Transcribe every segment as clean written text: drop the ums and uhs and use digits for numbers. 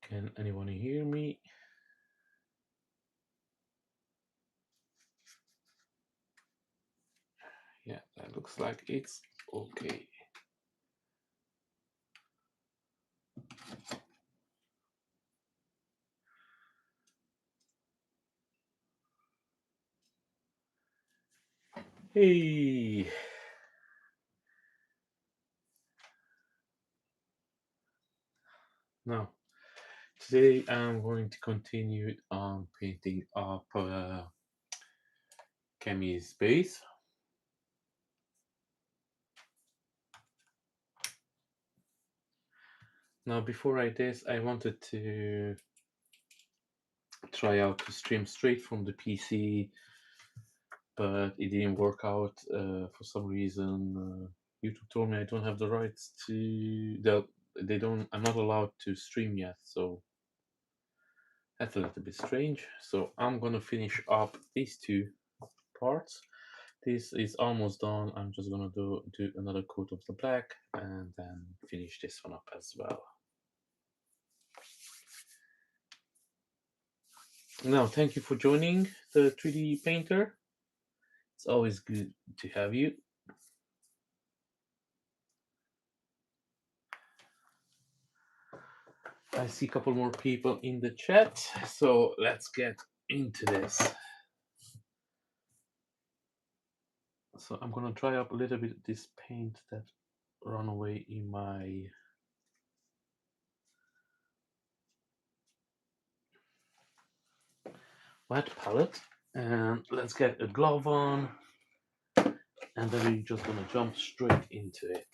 Can anyone hear me? Yeah, that looks like it's okay. Hey. Now, today I'm going to continue on painting up Cammy's base. Now, before I this, I wanted to try out to stream straight from the PC, but it didn't work out for some reason. YouTube told me I don't have the rights to. They don't. I'm not allowed to stream yet, so that's a little bit strange. So I'm gonna finish up these two parts. This is almost done. I'm just gonna do another coat of the black and then finish this one up as well. Now, thank you for joining the 3D painter. It's always good to have you. I see a couple more people in the chat, so let's get into this. So I'm gonna dry up a little bit of this paint that ran away in my wet palette, and let's get a glove on, and then we're just gonna jump straight into it.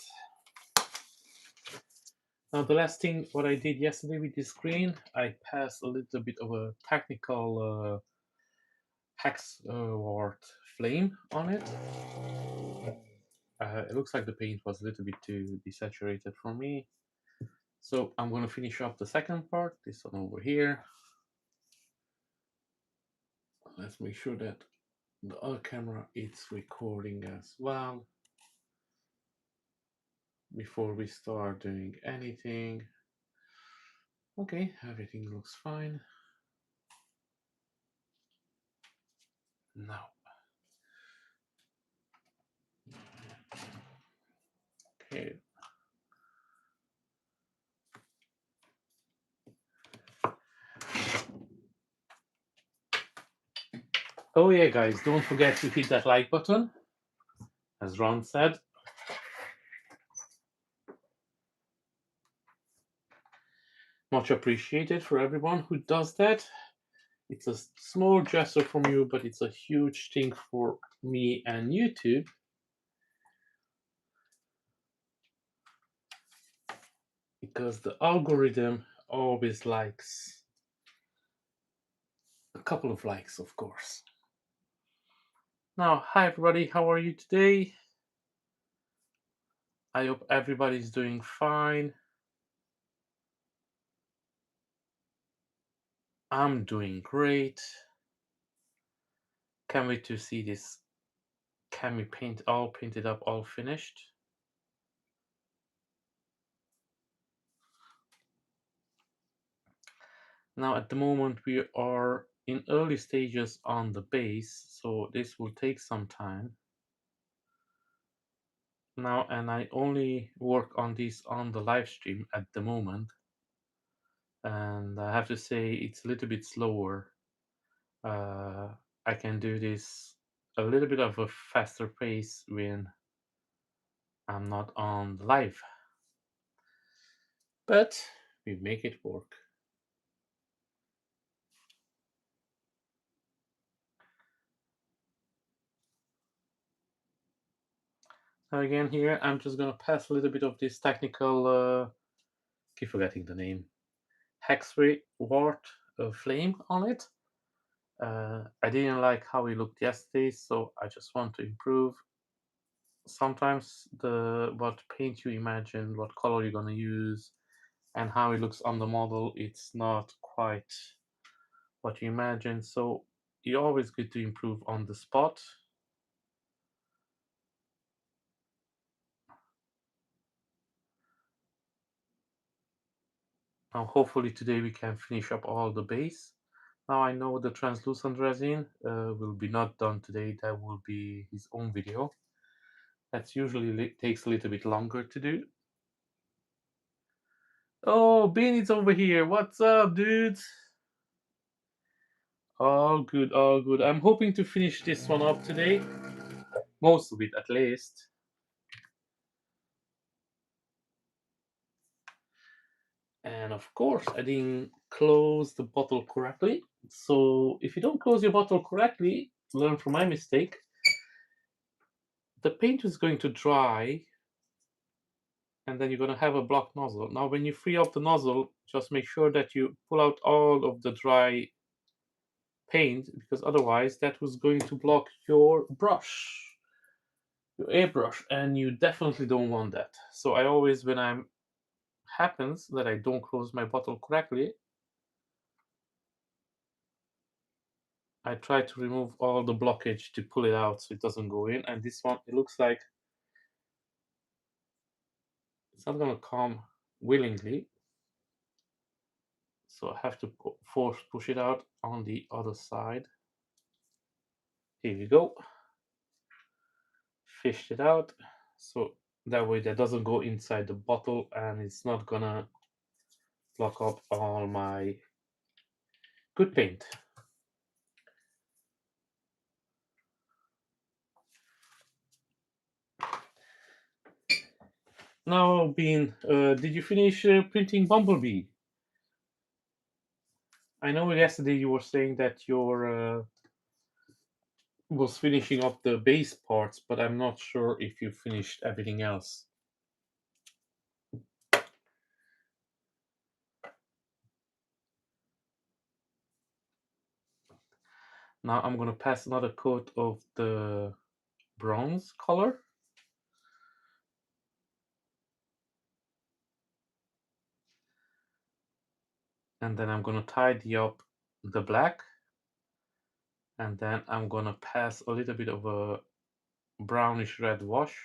Now, the last thing what I did yesterday with this screen, I passed a little bit of a technical hex wart flame on it. It looks like the paint was a little bit too desaturated for me. So I'm going to finish up the second part, this one over here. Let's make sure that the other camera is recording as well before we start doing anything. Okay, everything looks fine. Now, okay. Oh yeah, guys, don't forget to hit that like button, as Ron said. Much appreciated for everyone who does that. It's a small gesture from you, but it's a huge thing for me and YouTube. Because the algorithm always likes a couple of likes, of course. Now, hi everybody, how are you today? I hope everybody's doing fine. I'm doing great. Can't wait to see this Cammy paint all painted up, all finished. Now, at the moment, we are in early stages on the base, so this will take some time. Now, and I only work on this on the live stream at the moment, and I have to say it's a little bit slower. I can do this a little bit of a faster pace when I'm not on live, but we make it work. Now again here, I'm just gonna pass a little bit of this technical, keep forgetting the name, Hexway Wart flame on it. I didn't like how it looked yesterday, so I just want to improve. Sometimes what paint you imagine, what color you're gonna use, and how it looks on the model, it's not quite what you imagine. So you're always good to improve on the spot. Now hopefully today we can finish up all the base. Now I know the translucent resin will be not done today. That will be his own video. That's usually takes a little bit longer to do. Oh, Beanie's over here. What's up, dudes? All good, all good. I'm hoping to finish this one up today. Most of it, at least. And of course, I didn't close the bottle correctly. So if you don't close your bottle correctly, learn from my mistake. The paint is going to dry, and then you're going to have a blocked nozzle. Now, when you free up the nozzle, just make sure that you pull out all of the dry paint, because otherwise that was going to block your brush, your airbrush, and you definitely don't want that. So I always, when I'm happens that I don't close my bottle correctly, I try to remove all the blockage to pull it out so it doesn't go in. And this one, it looks like it's not gonna come willingly. So I have to force push it out on the other side. Here we go. Fished it out. So that way that doesn't go inside the bottle and it's not gonna block up all my good paint. Now, Bean, did you finish printing Bumblebee? I know yesterday you were saying that your was finishing up the base parts, but I'm not sure if you finished everything else. Now I'm gonna pass another coat of the bronze color. And then I'm gonna tidy up the black. And then I'm gonna pass a little bit of a brownish red wash.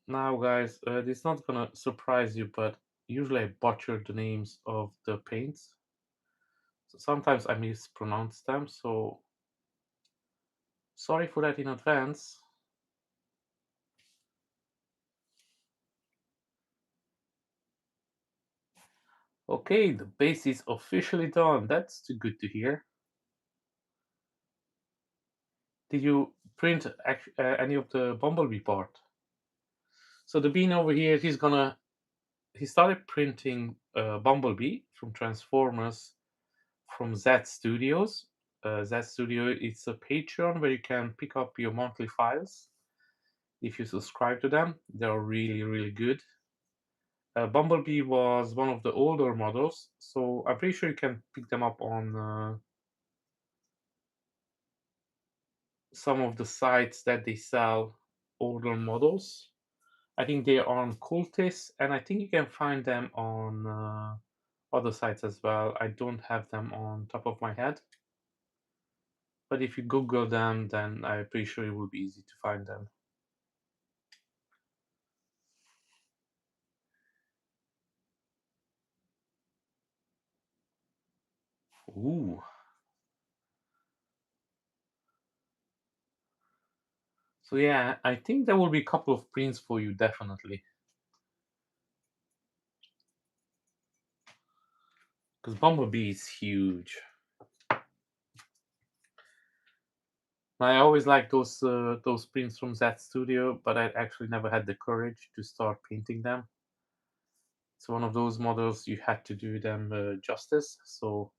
Now guys, this is not gonna surprise you, but usually I butcher the names of the paints. So sometimes I mispronounce them, so sorry for that in advance. Okay, the base is officially done. That's too good to hear. Did you print any of the Bumblebee part? So the Bean over here, he started printing Bumblebee from Transformers from Z Studios. Z Studio, it's a Patreon where you can pick up your monthly files. If you subscribe to them, they're really, really good. Bumblebee was one of the older models, so I'm pretty sure you can pick them up on some of the sites that they sell older models. I think they are on Cultist, and I think you can find them on other sites as well. I don't have them on top of my head, but if you Google them, then I'm pretty sure it will be easy to find them. Ooh. So yeah, I think there will be a couple of prints for you, definitely. Because Bumblebee is huge. I always like those prints from Z Studio, but I actually never had the courage to start painting them. It's one of those models you had to do them justice, so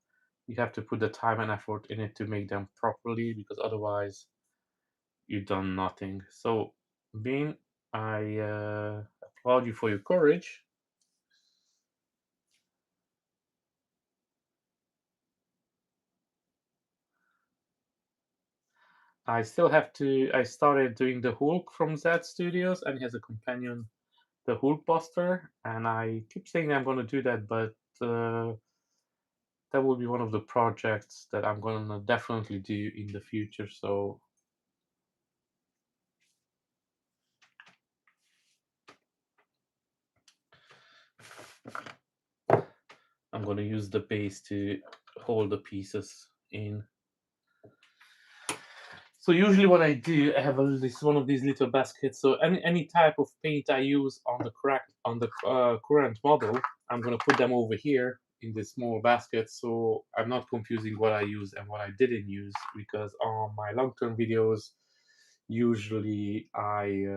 you have to put the time and effort in it to make them properly, because otherwise you've done nothing. So, Bean, I applaud you for your courage. I still have to. I started doing the Hulk from Z Studios, and he has a companion, the Hulkbuster, and I keep saying I'm going to do that, but that will be one of the projects that I'm going to definitely do in the future. So going to use the base to hold the pieces in. So usually what I do, I have this one of these little baskets. So any type of paint I use on the current model, I'm gonna put them over here in this small basket, so I'm not confusing what I use and what I didn't use. Because on my long-term videos, usually I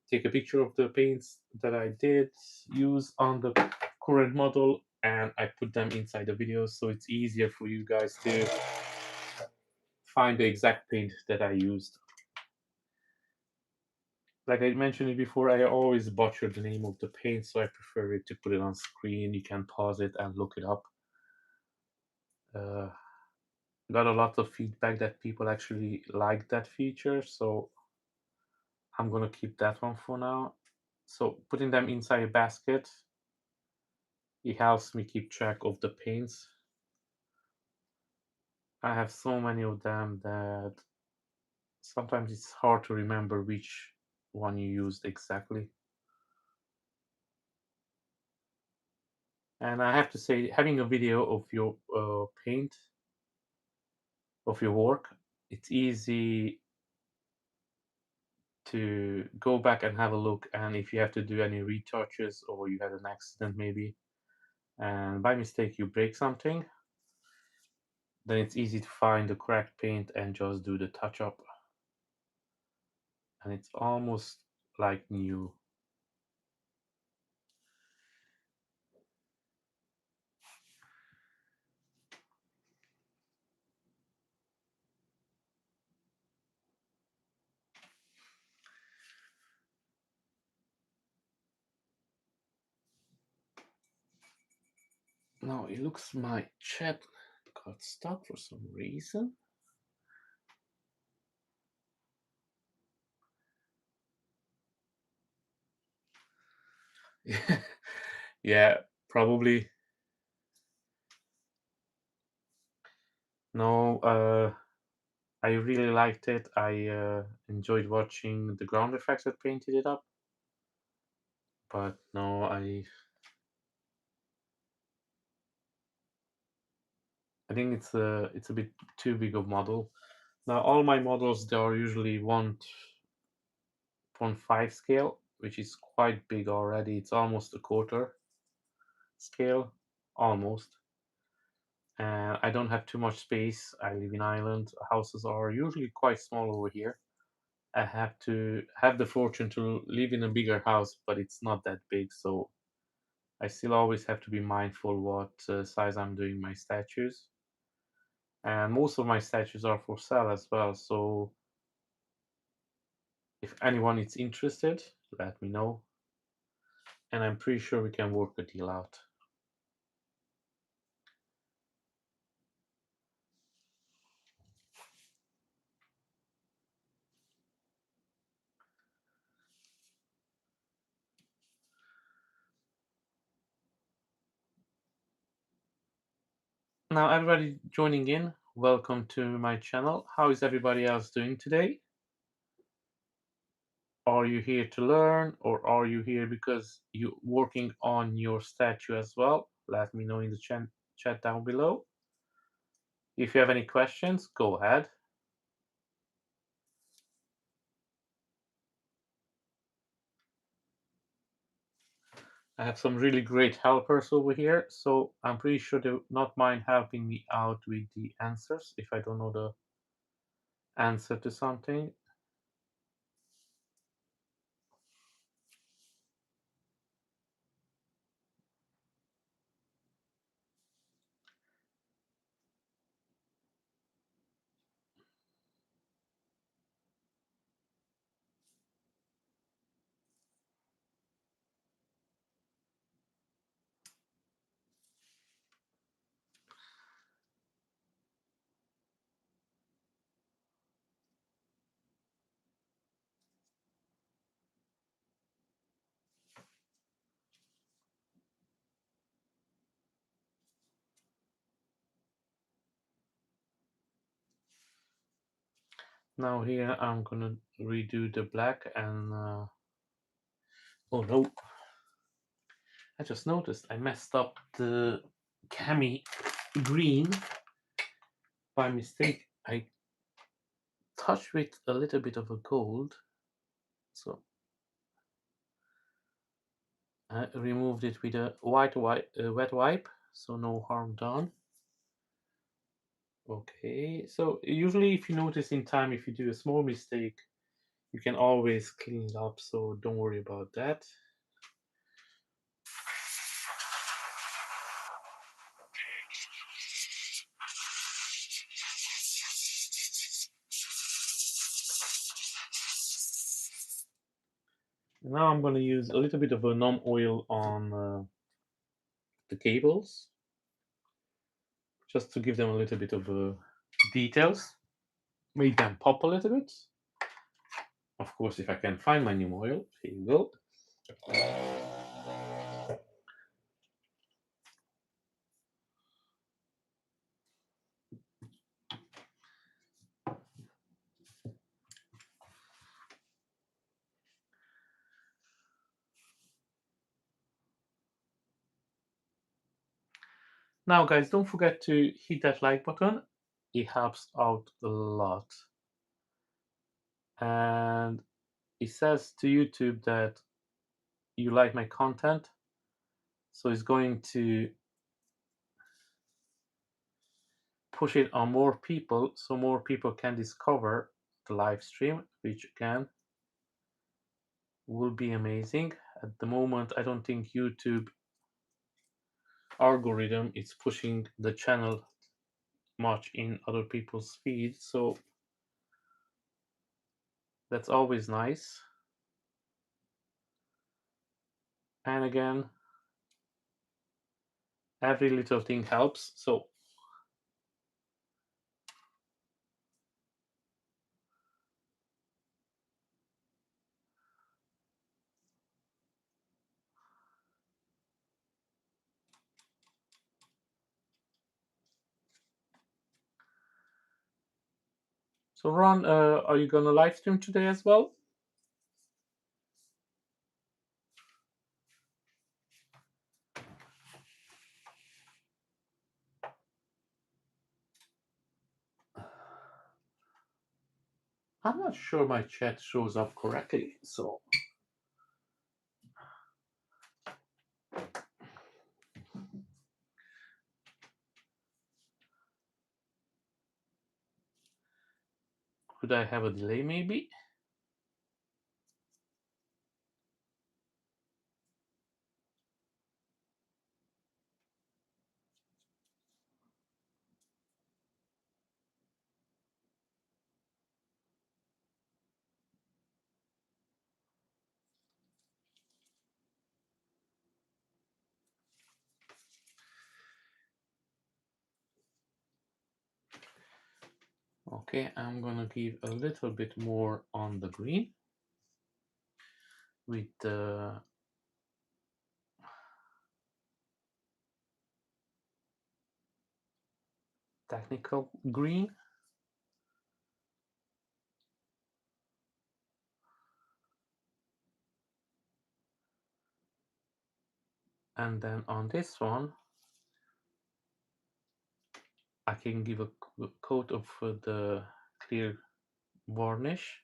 take a picture of the paints that I did use on the current model, and I put them inside the videos, so it's easier for you guys to find the exact paint that I used. Like I mentioned it before, I always butcher the name of the paint, so I prefer it to put it on screen. You can pause it and look it up. Uh, got a lot of feedback that people actually like that feature, so I'm gonna keep that one for now. So putting them inside a basket, it helps me keep track of the paints. I have so many of them that sometimes it's hard to remember which one you used exactly. And I have to say, having a video of your paint, of your work, it's easy to go back and have a look. And if you have to do any retouches or you had an accident maybe, and by mistake you break something, then it's easy to find the cracked paint and just do the touch up. And it's almost like new. Now it looks my chat got stuck for some reason. Yeah, probably. No, I really liked it. I enjoyed watching the ground effects that painted it up. But no, I think it's a bit too big of model. Now all my models, they are usually 1.5 scale, which is quite big already. It's almost a quarter scale, almost. And I don't have too much space. I live in Ireland. Houses are usually quite small over here. I have to have the fortune to live in a bigger house, but it's not that big, so I still always have to be mindful what size I'm doing my statues. And most of my statues are for sale as well, so if anyone is interested, let me know. And I'm pretty sure we can work a deal out. Now, everybody joining in, welcome to my channel. How is everybody else doing today? Are you here to learn, or are you here because you're working on your statue as well? Let me know in the chat down below. If you have any questions, go ahead. I have some really great helpers over here, so I'm pretty sure they'll not mind helping me out with the answers if I don't know the answer to something. Now here I'm gonna redo the black and oh no, I just noticed I messed up the Cammy green. By mistake, I touched with a little bit of a gold, so I removed it with a wet wipe, so no harm done. Okay, so usually if you notice in time, if you do a small mistake, you can always clean it up, so don't worry about that. Now I'm going to use a little bit of a numb oil on the cables, just to give them a little bit of details, make them pop a little bit. Of course, if I can find my new oil, here you go. Now, guys, don't forget to hit that like button. It helps out a lot. And it says to YouTube that you like my content, so it's going to push it on more people so more people can discover the live stream, which again will be amazing. At the moment, I don't think YouTube algorithm is pushing the channel much in other people's feed, so that's always nice. And again, every little thing helps. So Ron, are you gonna live stream today as well? I'm not sure my chat shows up correctly, so could I have a delay maybe? Okay, I'm gonna give a little bit more on the green with the technical green. And then on this one, I can give a coat of the clear varnish.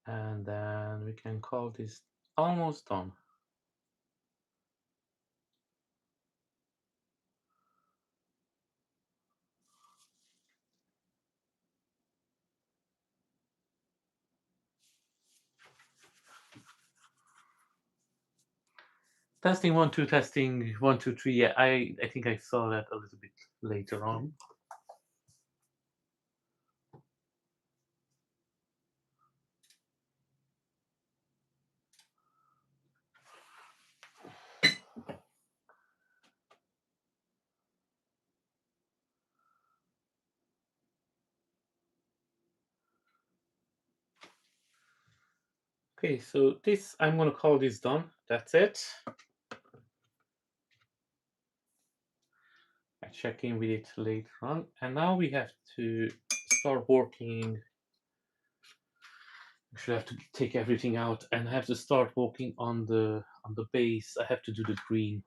And then we can call this almost done. Testing 1 2, testing 1 2 3. Yeah, I think I saw that a little bit later on. Okay, so this, I'm gonna call this done. That's it. I check in with it later on, and now we have to start working. I should have to take everything out, and I have to start working on the base. I have to do the green.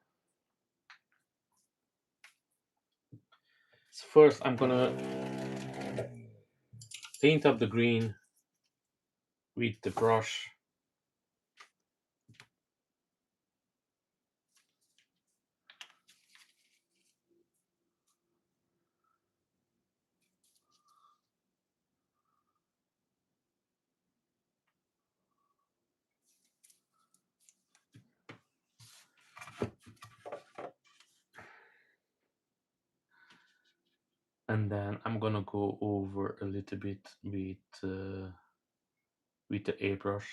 So first I'm gonna paint up the green with the brush. And then I'm gonna go over a little bit with the airbrush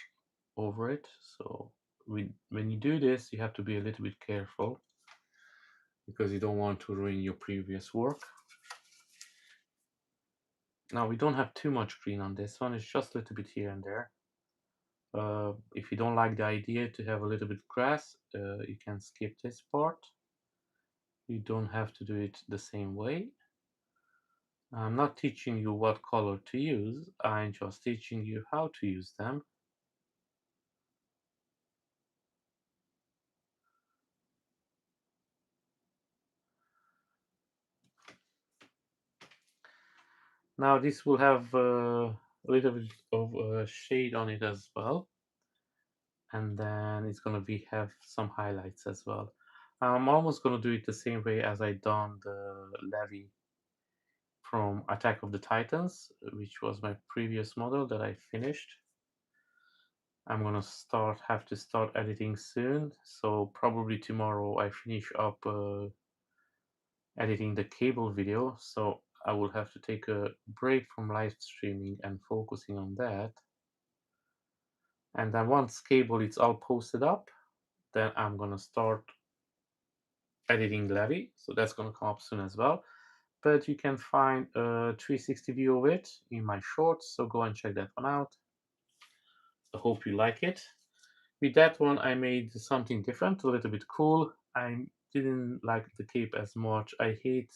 over it. So when you do this, you have to be a little bit careful because you don't want to ruin your previous work. Now we don't have too much green on this one, it's just a little bit here and there. If you don't like the idea to have a little bit grass, you can skip this part. You don't have to do it the same way. I'm not teaching you what color to use, I'm just teaching you how to use them. Now this will have a little bit of shade on it as well, and then it's gonna have some highlights as well. I'm almost gonna do it the same way as I done the levy from Attack of the Titans, which was my previous model that I finished. I'm gonna have to start editing soon, so probably tomorrow I finish up editing the cable video, so I will have to take a break from live streaming and focusing on that. And then once cable is all posted up, then I'm gonna start editing Levy, so that's gonna come up soon as well. But you can find a 360 view of it in my shorts, so go and check that one out. I hope you like it. With that one, I made something different, a little bit cool. I didn't like the cape as much. I hate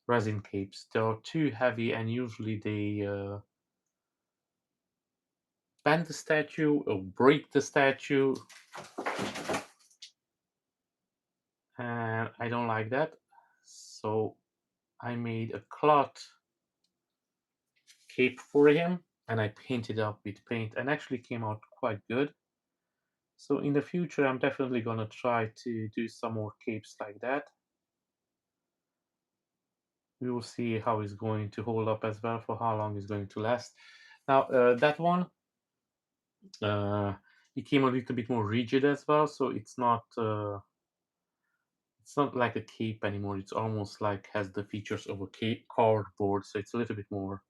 resin capes. They are too heavy, and usually they bend the statue or break the statue, and I don't like that. So I made a cloth cape for him, and I painted up with paint, and actually came out quite good. So in the future, I'm definitely gonna try to do some more capes like that. We will see how it's going to hold up as well, for how long it's going to last. Now that one, uh, it came a little bit more rigid as well, so it's not like a cape anymore. It's almost like has the features of a cape cardboard, so it's a little bit more.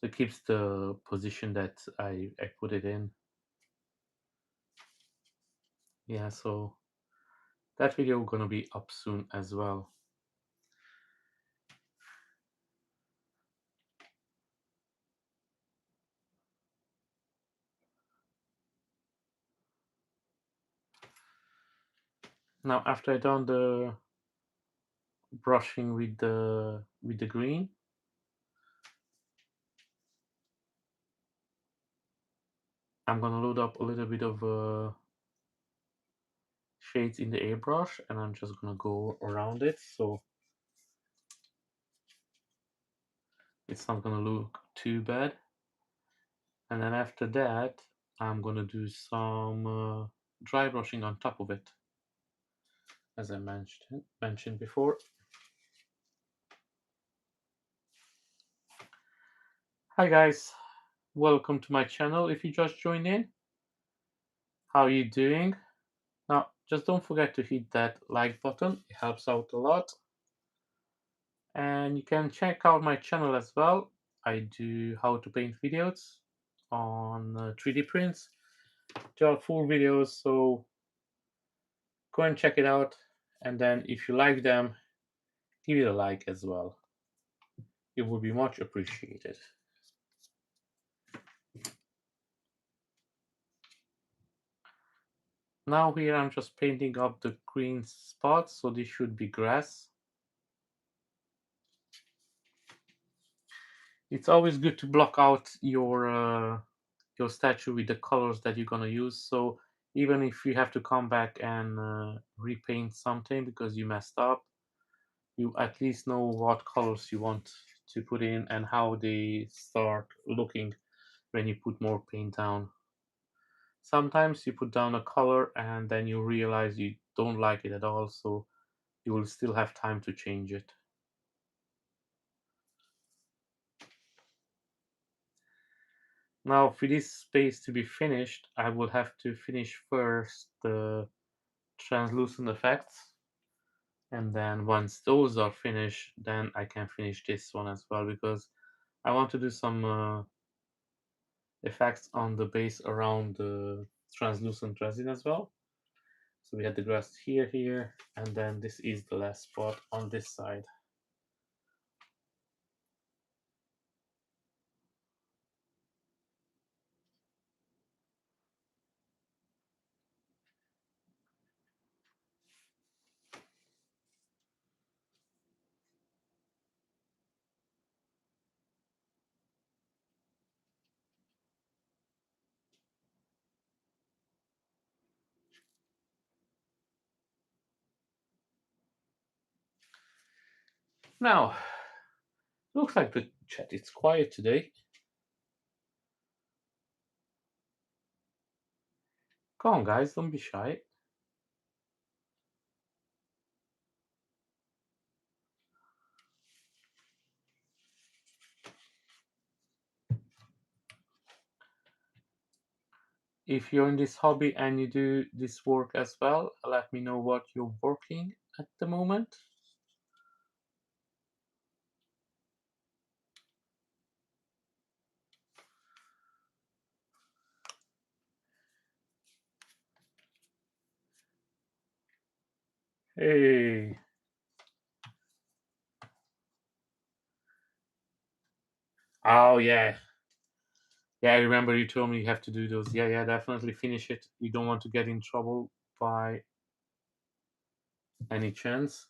So it keeps the position that I put it in. Yeah, so that video gonna be up soon as well. Now after I done the brushing with the green, I'm gonna load up a little bit of shades in the airbrush, and I'm just gonna go around it so it's not gonna look too bad. And then after that, I'm gonna do some dry brushing on top of it, as I mentioned before. Hi guys, welcome to my channel. If you just joined in, how are you doing? Now, just don't forget to hit that like button, it helps out a lot. And you can check out my channel as well. I do how to paint videos on 3D prints. There are full videos, so go and check it out. And then if you like them, give it a like as well. It would be much appreciated. Now here I'm just painting up the green spots, so this should be grass. It's always good to block out your statue with the colors that you're gonna use. So even if you have to come back and repaint something because you messed up, you at least know what colors you want to put in and how they start looking when you put more paint down. Sometimes you put down a color and then you realize you don't like it at all, so you will still have time to change it. Now, for this space to be finished, I will have to finish first the translucent effects, and then once those are finished, then I can finish this one as well, because I want to do some effects on the base around the translucent resin as well. So we had the grass here, and then this is the last spot on this side. Now, looks like the chat is quiet today. Come on, guys, don't be shy. If you're in this hobby and you do this work as well, let me know what you're working at the moment. Hey. Oh, yeah. Yeah, I remember you told me you have to do those. Yeah, definitely finish it. You don't want to get in trouble by any chance.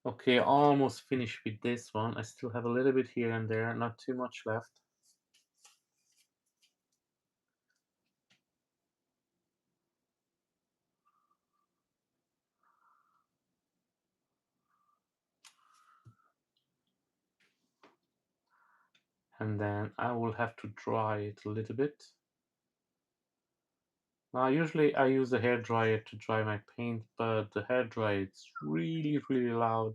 Okay, almost finished with this one. I still have a little bit here and there, not too much left. And then I will have to dry it a little bit. Now, usually I use a hair dryer to dry my paint, but the hair dryer is really loud.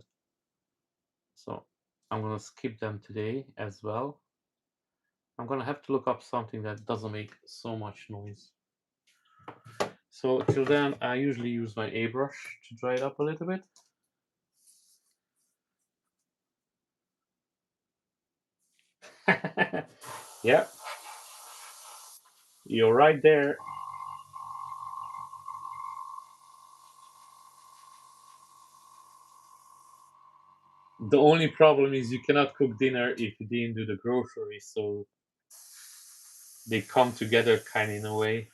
So I'm gonna skip them today as well. I'm gonna have to look up something that doesn't make so much noise. So till then, I usually use my airbrush to dry it up a little bit. Yeah, you're right there. The only problem is you cannot cook dinner if you didn't do the groceries, so they come together kind of in a way.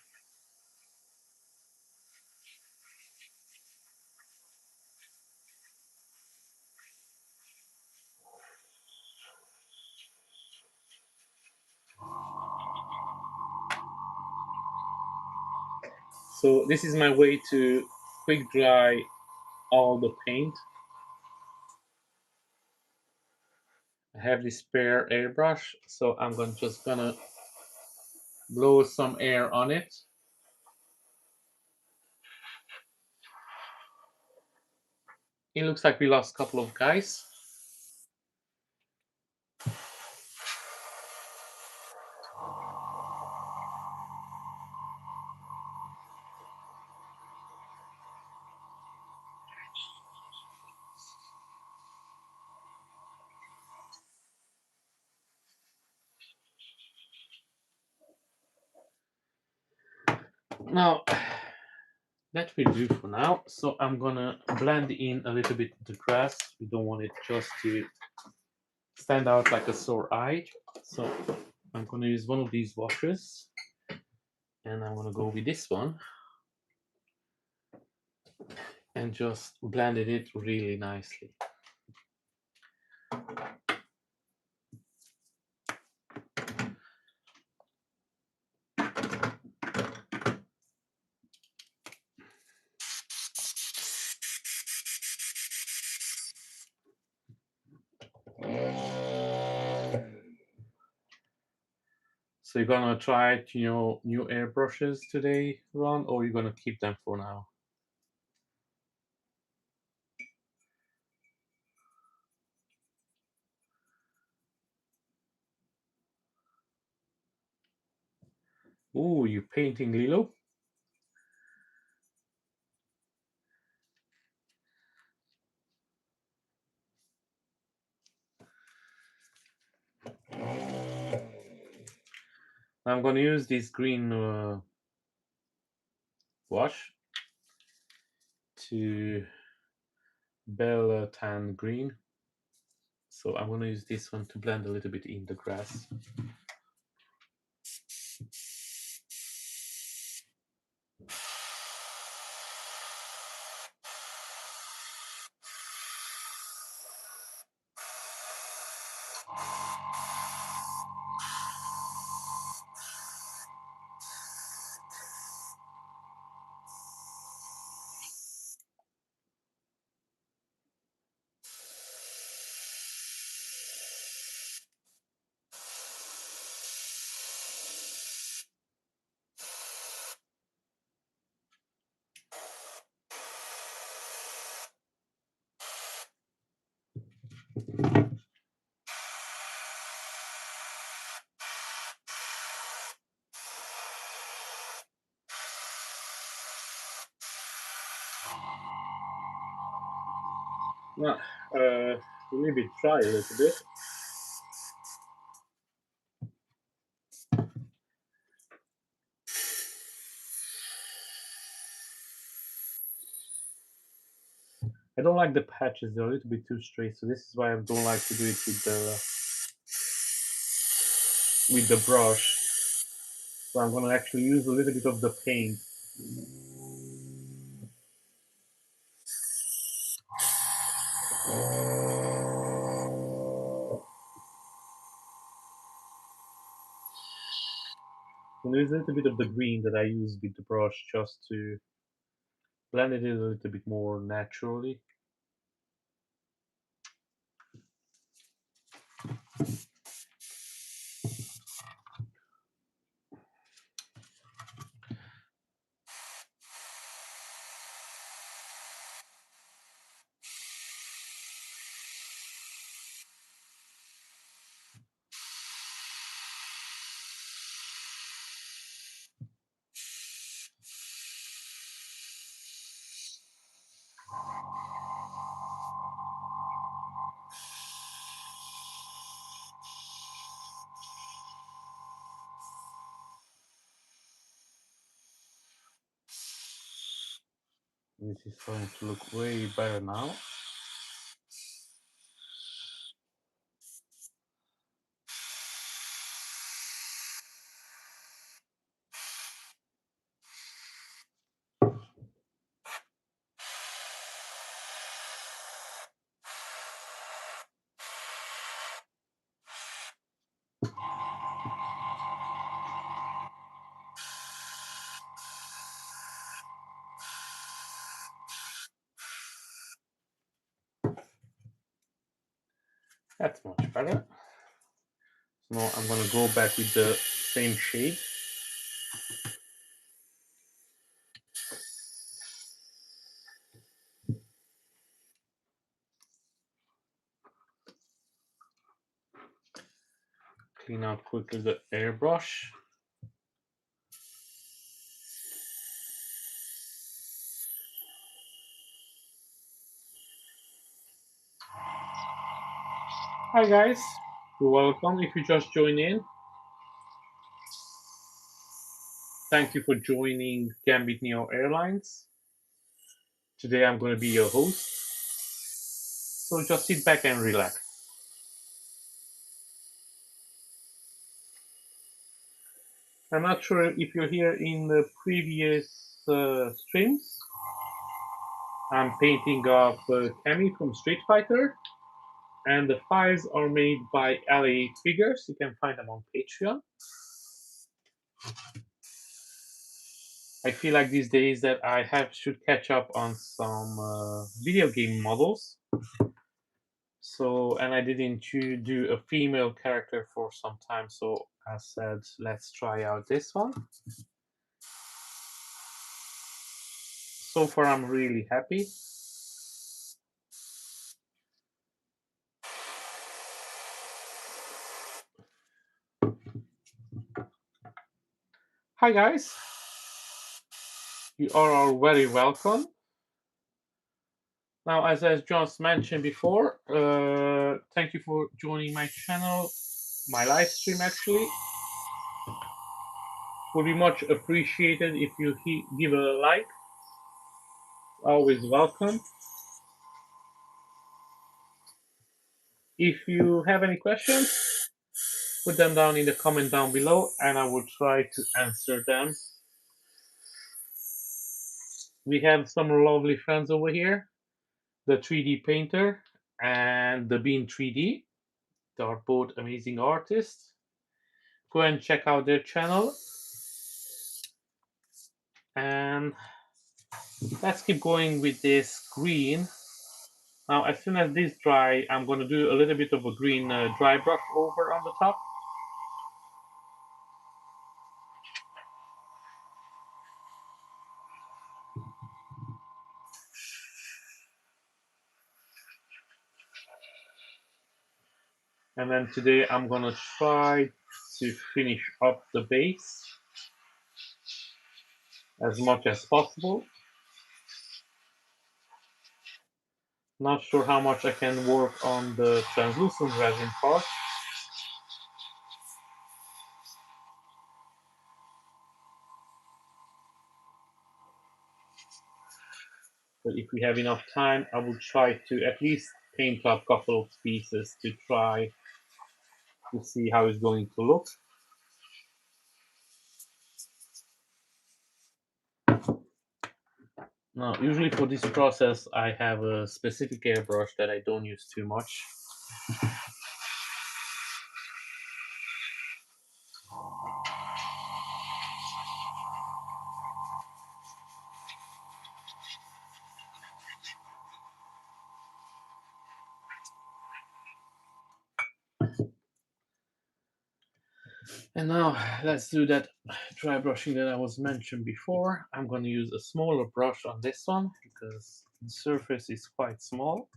So this is my way to quick dry all the paint. I have this spare airbrush, so I'm just gonna blow some air on it. It looks like we lost a couple of guys. Now, that will do for now. So I'm gonna blend in a little bit the grass. We don't want it just to stand out like a sore eye. So I'm gonna use one of these washes, and I'm gonna go with this one and just blended it really nicely. So you're gonna try new airbrushes today, Ron, or you're gonna keep them for now? Ooh, you painting Lilo? I'm gonna use this green wash to Bella Tan Green. So I'm gonna use this one to blend a little bit in the grass. Nah, a little bit dry, a little bit. I don't like the patches; they're a little bit too straight. So this is why I don't like to do it with the brush. So I'm gonna actually use a little bit of the paint. And there's a little bit of the green that I use with the brush just to blend it in a little bit more naturally. This is going to look way better now. That's much better. So now I'm gonna go back with the same shade. Clean out quickly the airbrush. Hi guys, you're welcome if you just joined in. Thank you for joining Gambit Neo Airlines. Today I'm going to be your host. So just sit back and relax. I'm not sure if you're here in the previous streams. I'm painting up Cammy from Street Fighter, and the files are made by LA Figures. You can find them on Patreon. I feel like these days that I should catch up on some video game models. So, and I didn't do a female character for some time, so I said, let's try out this one. So far, I'm really happy. Hi guys, you are all very welcome. Now, as I just mentioned before, thank you for joining my channel, my live stream actually. Would be much appreciated if you give a like. Always welcome. If you have any questions, put them down in the comment down below and I will try to answer them. We have some lovely friends over here, the 3D painter and the Bean 3D. They are both amazing artists. Go and check out their channel. And let's keep going with this green. Now, as soon as this dry, I'm going to do a little bit of a green dry brush over on the top. And then today I'm going to try to finish up the base as much as possible. Not sure how much I can work on the translucent resin part. But if we have enough time, I will try to at least paint up a couple of pieces to try to see how it's going to look. Now, usually for this process, I have a specific airbrush that I don't use too much. And now let's do that dry brushing that I was mentioned before. I'm going to use a smaller brush on this one because the surface is quite small.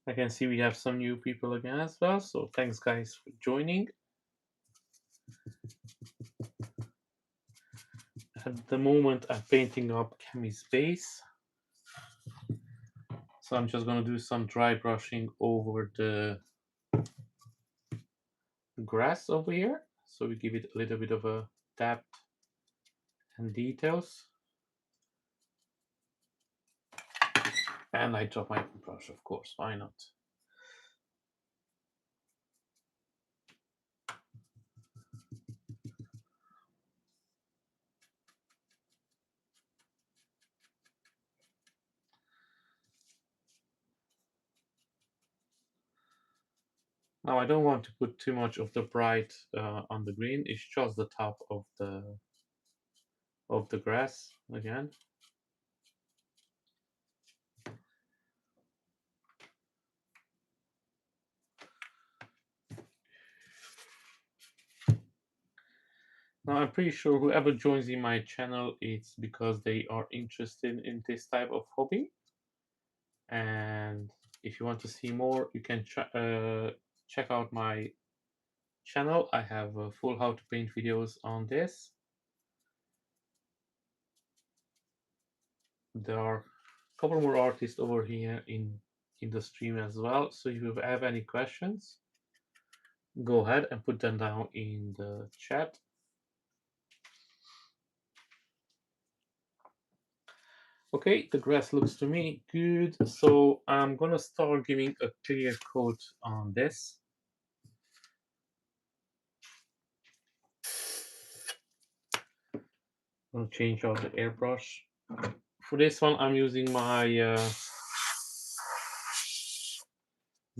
I can see we have some new people again as well, so thanks guys for joining. At the moment I'm painting up Cammy's base. So I'm just going to do some dry brushing over the grass over here. So we give it a little bit of a depth and details. And I drop my brush, of course, why not? Now I don't want to put too much of the bright on the green. It's just the top of the grass again. Now I'm pretty sure whoever joins in my channel, it's because they are interested in this type of hobby. And if you want to see more, you can check out my channel. I have full how to paint videos on this. There are a couple more artists over here in the stream as well. So if you have any questions, go ahead and put them down in the chat. Okay, the grass looks to me good. So I'm gonna start giving a clear coat on this. I'm gonna change out the airbrush For this one, I'm using my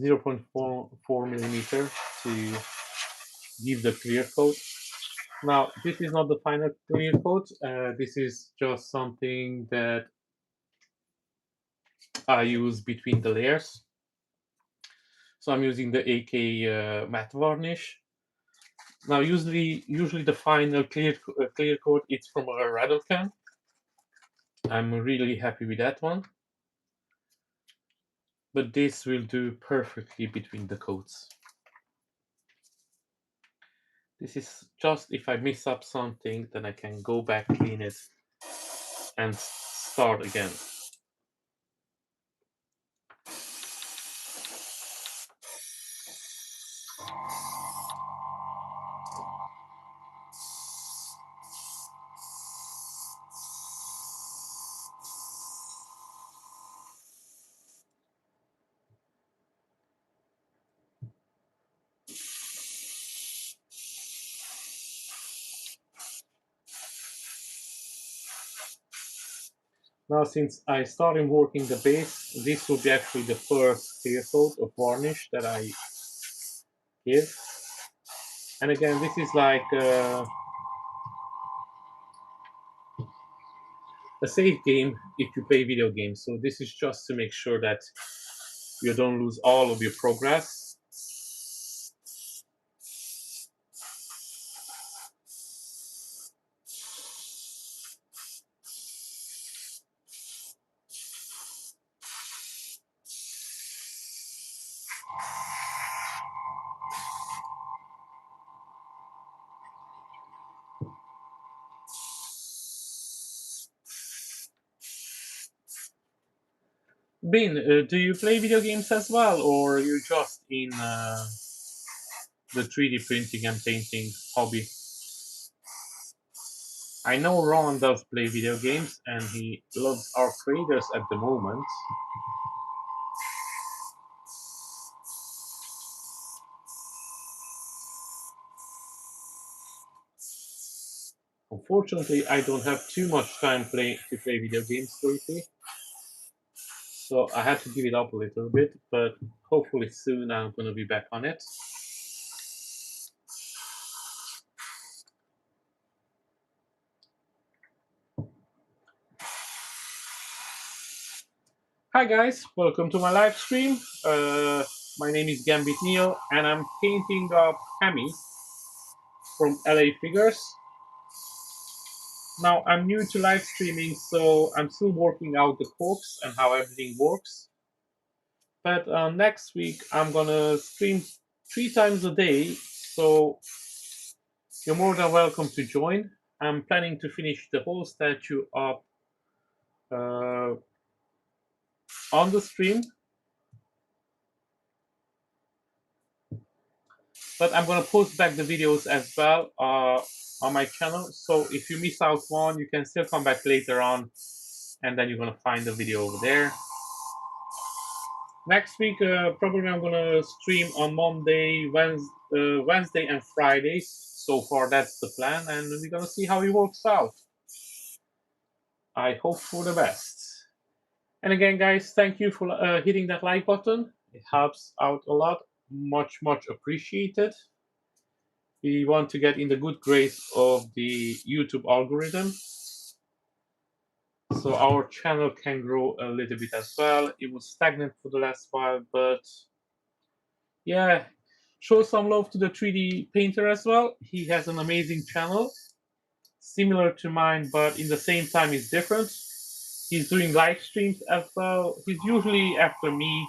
0.44 millimeter to give the clear coat. Now, this is not the final clear coat. This is just something that I use between the layers. So I'm using the AK matte varnish. Now, usually the final clear coat is from a rattle can. I'm really happy with that one. But this will do perfectly between the coats. This is just if I mess up something, then I can go back, clean it, and start again. Now, since I started working the base, this will be actually the first clear coat of varnish that I give. And again, this is like a safe game if you play video games. So this is just to make sure that you don't lose all of your progress. Bin, do you play video games as well, or are you just in the 3D printing and painting hobby? I know Ron does play video games, and he loves our traders at the moment. Unfortunately, I don't have too much time to play video games lately, so I had to give it up a little bit, but hopefully soon I'm going to be back on it. Hi guys, welcome to my live stream. My name is Gambit Neo, and I'm painting up Cammy from LA Figures. Now, I'm new to live streaming, so I'm still working out the quirks and how everything works. But next week, I'm gonna stream 3 times a day, so you're more than welcome to join. I'm planning to finish the whole statue up on the stream, but I'm gonna post back the videos as well on my channel. So if you miss out one, you can still come back later on, and then you're gonna find the video over there. Next week, probably I'm gonna stream on Monday, Wednesday, and Fridays. So far, that's the plan, and we're gonna see how it works out. I hope for the best. And again, guys, thank you for hitting that like button. It helps out a lot. Much appreciated. We want to get in the good grace of the YouTube algorithm, so our channel can grow a little bit as well. It was stagnant for the last while, but yeah, show some love to the 3D painter as well. He has an amazing channel, similar to mine, but in the same time is different. He's doing live streams as well. He's usually after me,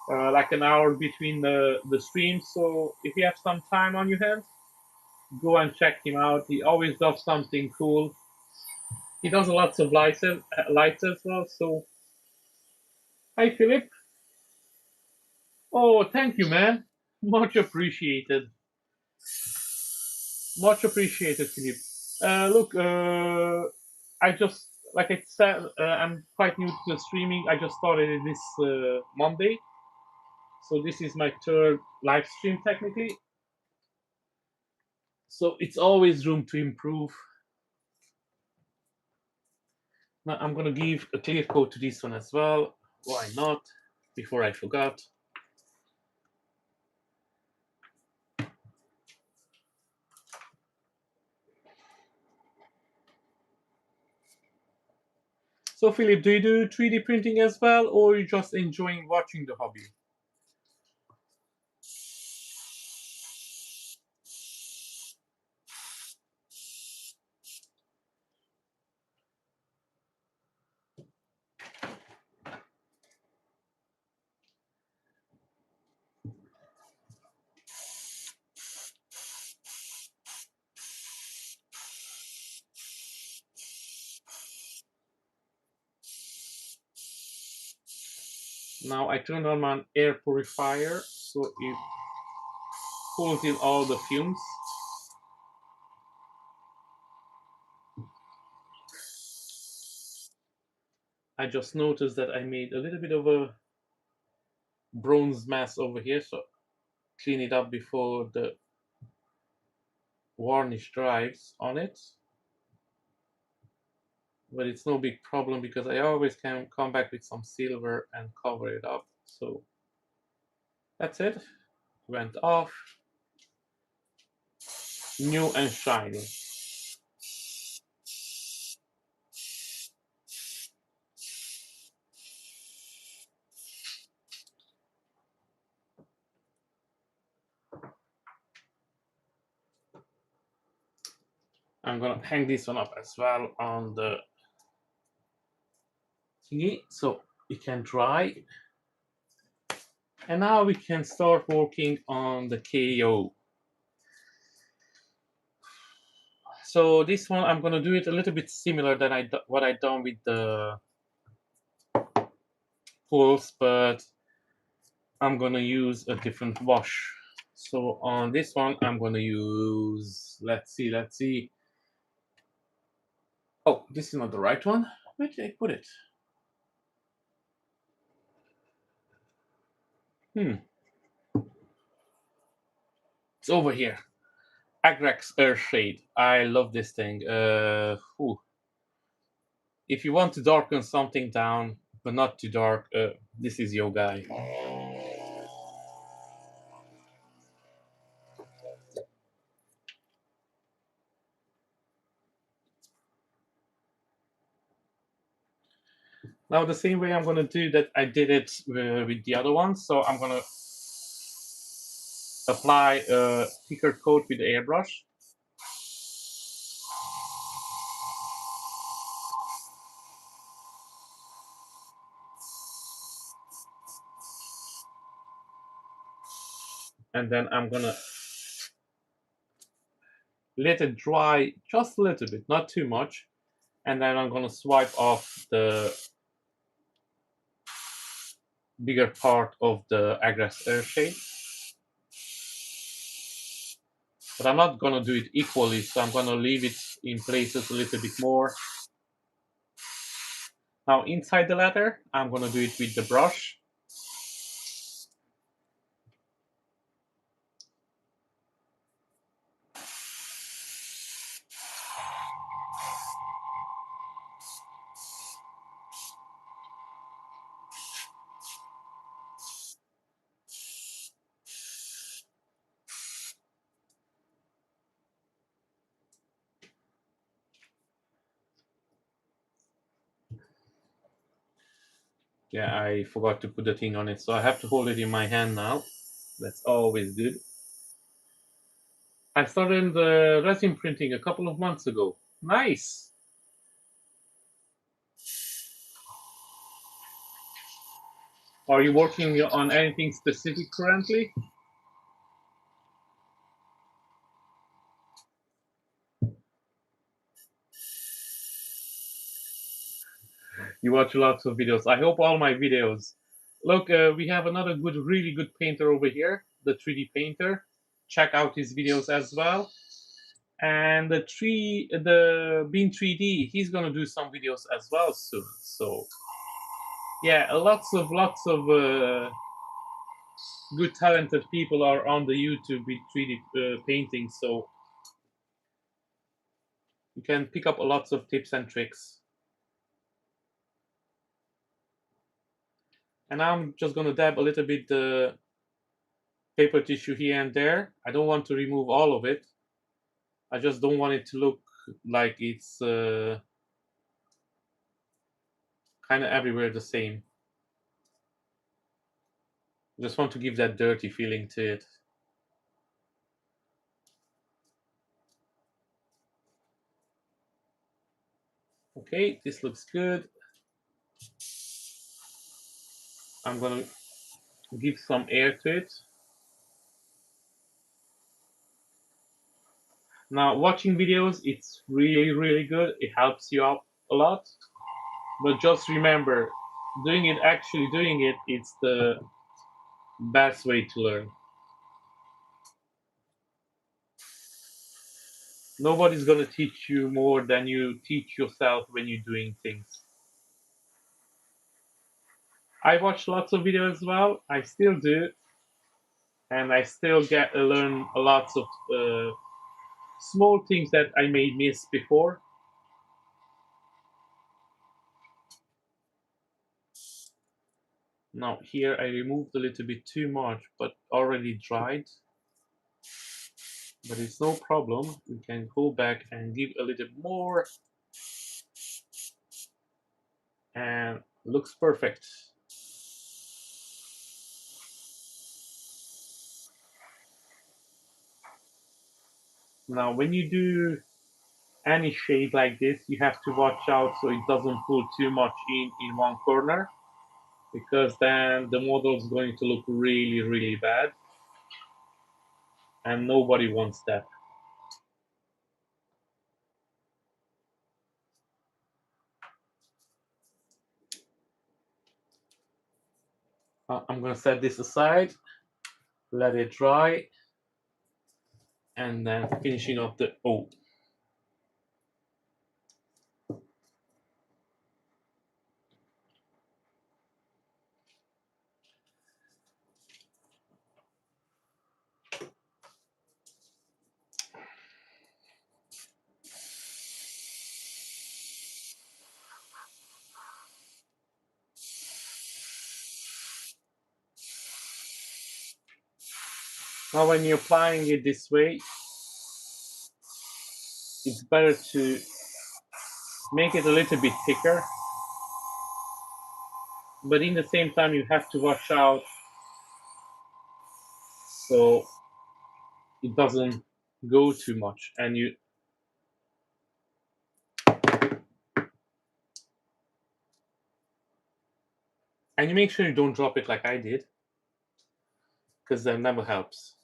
like an hour between the streams. So if you have some time on your hands, go and check him out. He always does something cool. He does lots of lights as well. So, hi Philip. Oh, thank you, man. Much appreciated. Much appreciated, Philip. Look, I just, like I said, I'm quite new to the streaming. I just started it this Monday. So this is my third live stream technically. So it's always room to improve. Now I'm gonna give a clear coat to this one as well. Why not? Before I forgot. So Philip, do you do 3D printing as well, or are you just enjoying watching the hobby? Now I turned on my air purifier so it pulls in all the fumes. I just noticed that I made a little bit of a bronze mass over here, so clean it up before the varnish dries on it. But it's no big problem because I always can come back with some silver and cover it up. So that's it. Went off. New and shiny. I'm gonna hang this one up as well on the thingy so it can dry. And now we can start working on the KO. So this one I'm gonna do it a little bit similar than what I done with the pulse, but I'm gonna use a different wash. So on this one I'm gonna use, let's see. Oh, this is not the right one. Where did I put it? It's over here. Agrax Earthshade. I love this thing. If you want to darken something down, but not too dark, this is your guy. Now the same way I'm gonna do that, I did it with the other one. So I'm gonna apply a thicker coat with the airbrush. And then I'm gonna let it dry just a little bit, not too much. And then I'm gonna swipe off the bigger part of the Agrax Earthshade. But I'm not gonna do it equally, so I'm gonna leave it in places a little bit more. Now inside the letter, I'm gonna do it with the brush. Yeah, I forgot to put the thing on it, so I have to hold it in my hand now. That's always good. I started the resin printing a couple of months ago. Nice! Are you working on anything specific currently? You watch lots of videos. I hope all my videos. Look, we have another really good painter over here, the 3D painter. Check out his videos as well. And the Bean 3D, he's gonna do some videos as well soon. So yeah, lots of good talented people are on the YouTube with 3D painting. So you can pick up lots of tips and tricks. And now I'm just gonna dab a little bit the paper tissue here and there. I don't want to remove all of it. I just don't want it to look like it's kind of everywhere the same. I just want to give that dirty feeling to it. Okay, this looks good. I'm gonna give some air to it. Now, watching videos, it's really good. It helps you out a lot. But just remember, actually doing it, it's the best way to learn. Nobody's gonna teach you more than you teach yourself when you're doing things. I watch lots of videos as well. I still do, and I still get learn lots of small things that I may miss before. Now here I removed a little bit too much, but already dried. But it's no problem. We can go back and give a little more, and looks perfect. Now when you do any shade like this, you have to watch out so it doesn't pull too much in one corner, because then the model is going to look really bad, and nobody wants that. I'm gonna set this aside, let it dry, and then finishing up the Now when you're applying it this way, it's better to make it a little bit thicker, but in the same time you have to watch out so it doesn't go too much, and you make sure you don't drop it like I did, because that never helps.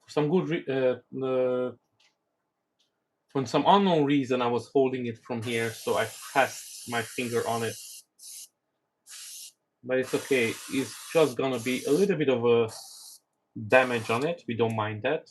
For some for some unknown reason, I was holding it from here, so I pressed my finger on it. But it's okay. It's just gonna be a little bit of a damage on it. We don't mind that.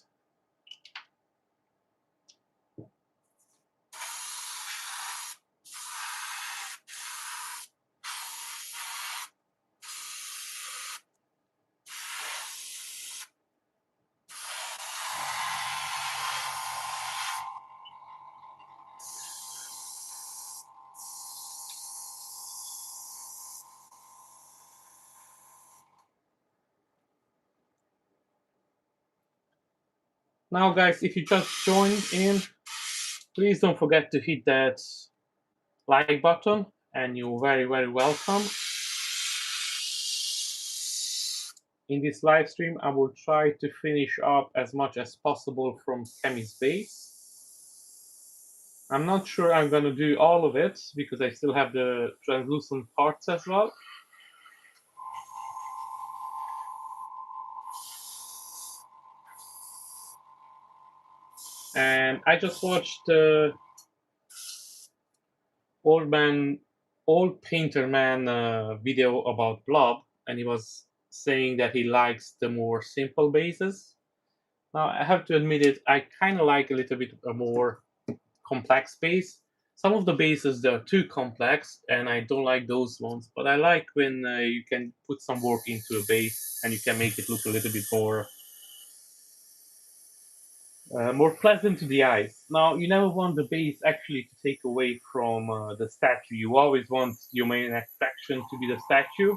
Now, guys, if you just joined in, please don't forget to hit that like button, and you're very welcome. In this live stream, I will try to finish up as much as possible from Cammy's base. I'm not sure I'm going to do all of it, because I still have the translucent parts as well. And I just watched the old painter man video about blob, and he was saying that he likes the more simple bases. Now I have to admit it, I kind of like a little bit a more complex base. Some of the bases, they're too complex, and I don't like those ones. But I like when you can put some work into a base and you can make it look a little bit more more pleasant to the eyes. Now, you never want the base actually to take away from the statue. You always want your main attraction to be the statue.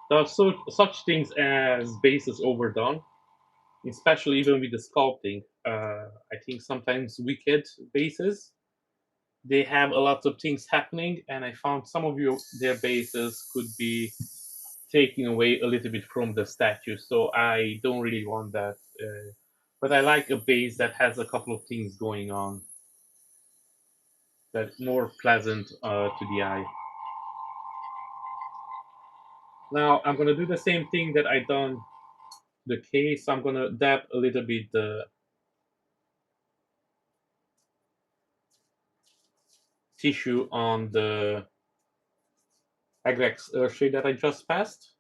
There are such things as bases overdone, especially even with the sculpting. I think sometimes wicked bases, they have a lot of things happening, and I found some of their bases could be taking away a little bit from the statue. So I don't really want that. But I like a base that has a couple of things going on that more pleasant to the eye. Now I'm gonna do the same thing that I done the case. I'm gonna dab a little bit the tissue on the Agrex shade that I just passed.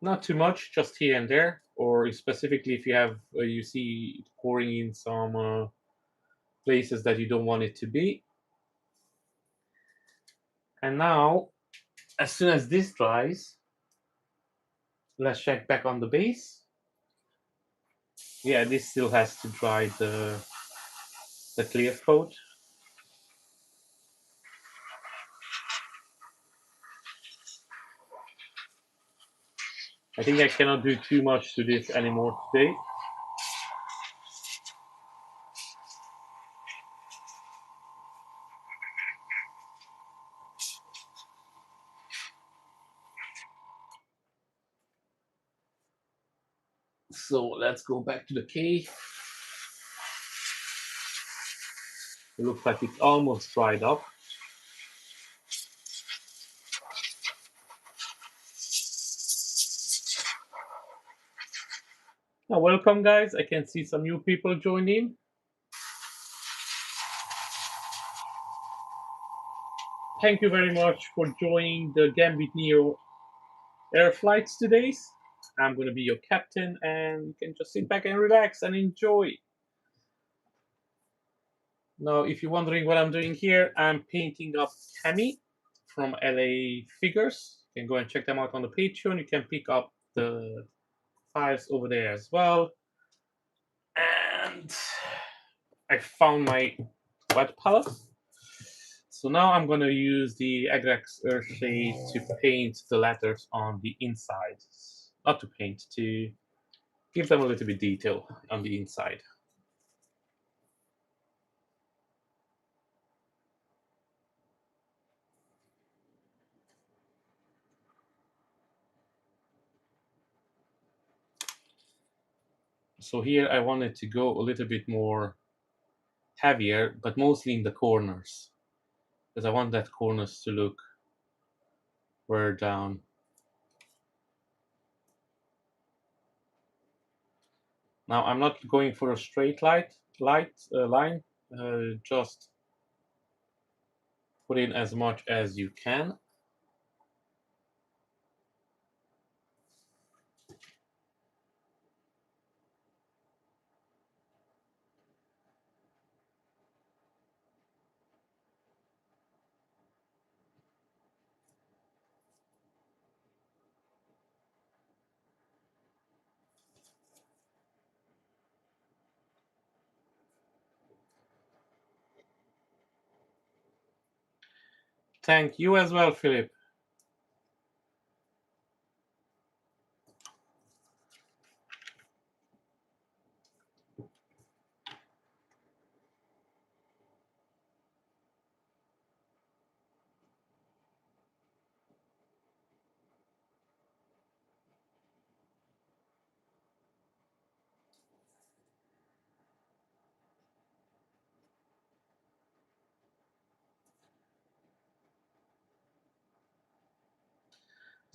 Not too much, just here and there, or specifically if you have you see it pouring in some places that you don't want it to be. And now, as soon as this dries, let's check back on the base. Yeah, this still has to dry the clear coat. I think I cannot do too much to this anymore today. So let's go back to the K. It looks like it's almost dried up. Now, welcome guys. I can see some new people joining. Thank you very much for joining the Gambit Neo Air Flights today. I'm going to be your captain, and you can just sit back and relax and enjoy. Now, if you're wondering what I'm doing here, I'm painting up Cammy from LA Figures. You can go and check them out on the Patreon. You can pick up the files over there as well. And I found my wet palette. So now I'm going to use the Agrex Earthshade to paint the letters on the inside. Not to paint, to give them a little bit detail on the inside. So here I wanted to go a little bit more heavier, but mostly in the corners, because I want that corners to look wear down. Now I'm not going for a straight line, just put in as much as you can. Thank you as well, Philip.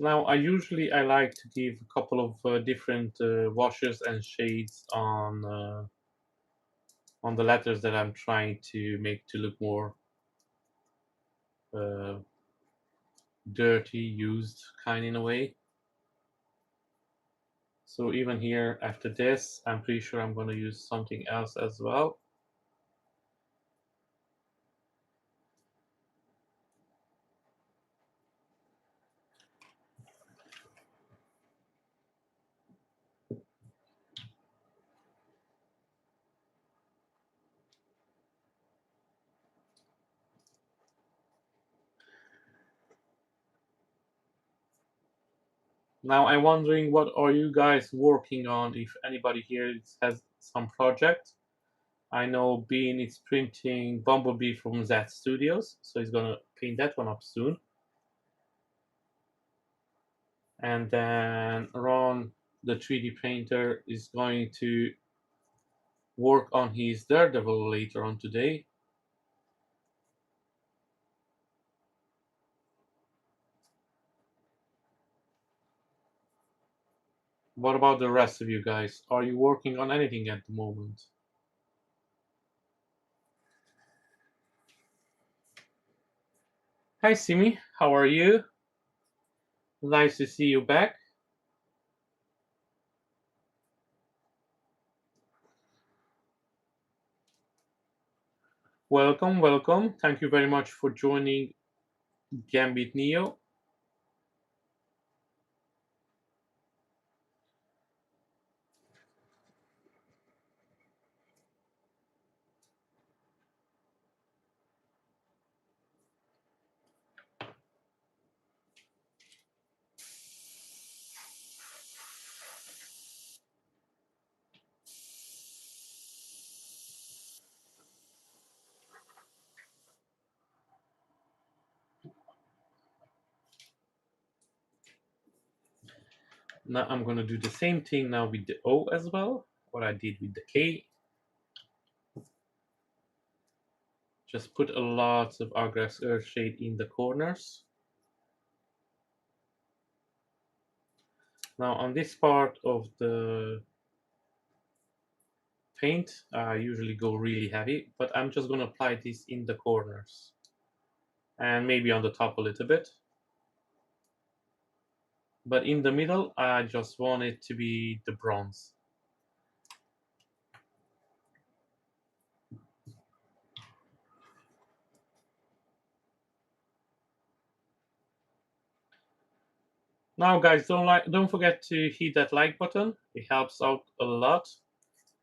Now, I like to give a couple of different washes and shades on the letters that I'm trying to make to look more uh, dirty, used kind in a way. So even here, after this, I'm pretty sure I'm going to use something else as well. Now I'm wondering, what are you guys working on? If anybody here has some project. I know Bean is printing Bumblebee from Z Studios, so he's gonna paint that one up soon. And then Ron, the 3D painter, is going to work on his Daredevil later on today. What about the rest of you guys? Are you working on anything at the moment? Hi Simi, how are you? Nice to see you back. Welcome, welcome. Thank you very much for joining Gambit Neo. Now I'm gonna do the same thing now with the O as well, what I did with the K. Just put a lot of Argos Earth shade in the corners. Now on this part of the paint, I usually go really heavy, but I'm just gonna apply this in the corners. And maybe on the top a little bit. But in the middle, I just want it to be the bronze. Now guys, don't forget to hit that like button. It helps out a lot,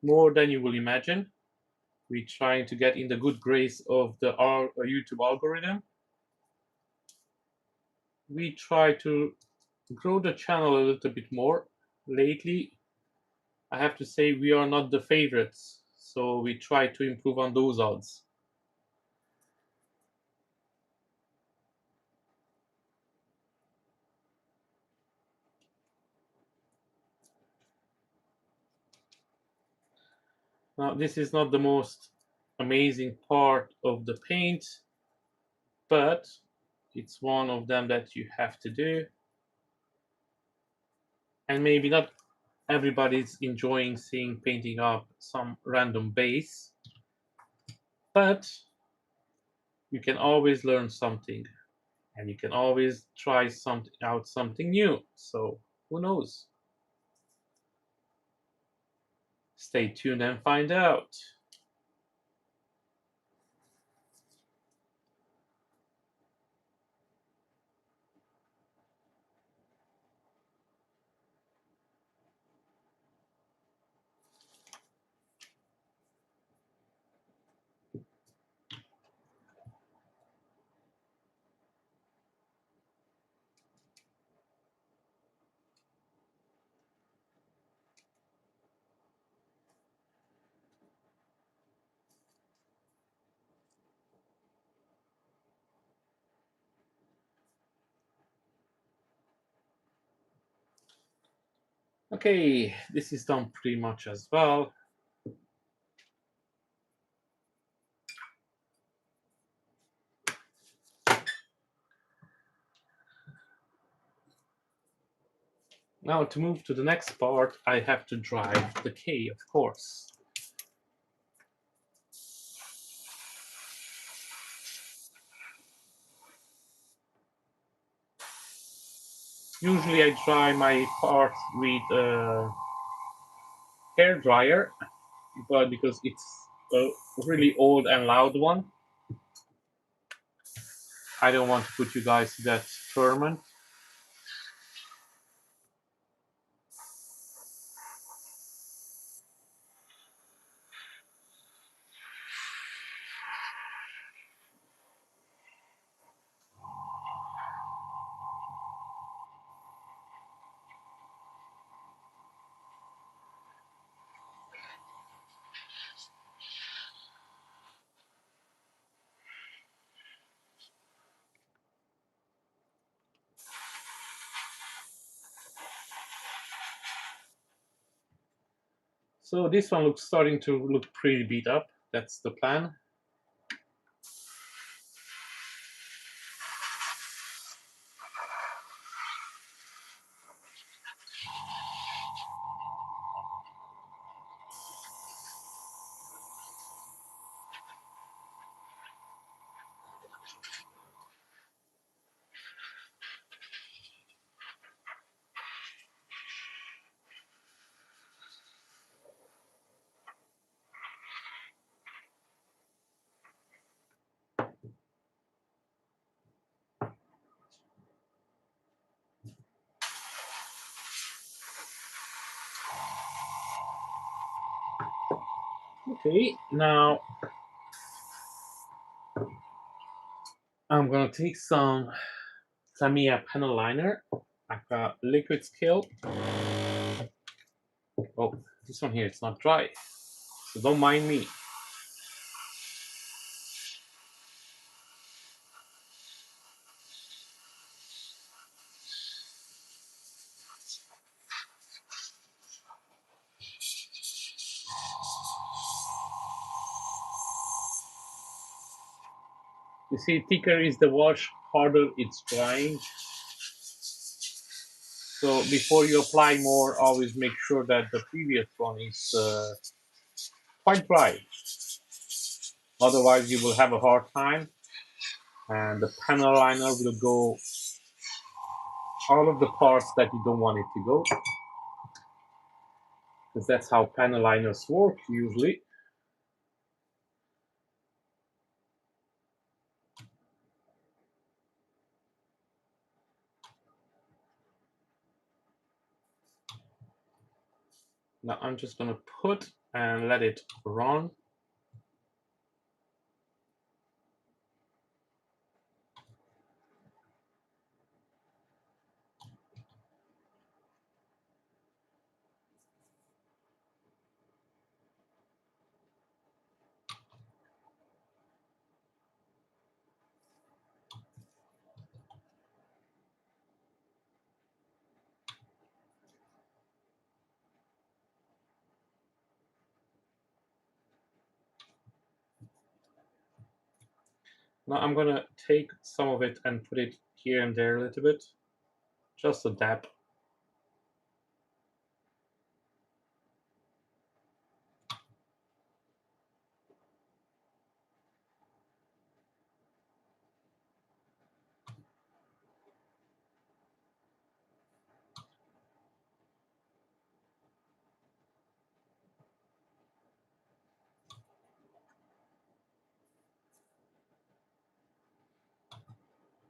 more than you will imagine. We're trying to get in the good grace of the YouTube algorithm. We try to grow the channel a little bit more. Lately, I have to say we are not the favorites, so we try to improve on those odds. Now, this is not the most amazing part of the paint, but it's one of them that you have to do. And maybe not everybody's enjoying seeing painting up some random base, but you can always learn something, and you can always try something new. So who knows? Stay tuned and find out. Okay, this is done pretty much as well. Now to move to the next part, I have to drive the K, of course. Usually I dry my parts with a hair dryer, but because it's a really old and loud one, I don't want to put you guys to that torment. So this one looks starting to look pretty beat up. That's the plan. Okay, now I'm gonna take some Tamiya panel liner. I've got liquid scale. Oh, this one here, it's not dry. So don't mind me. You see, thicker is the wash, harder it's drying. So before you apply more, always make sure that the previous one is quite dry. Otherwise, you will have a hard time, and the panel liner will go all of the parts that you don't want it to go, because that's how panel liners work usually. Now I'm just gonna put and let it run. Now I'm gonna take some of it and put it here and there a little bit, just a dab.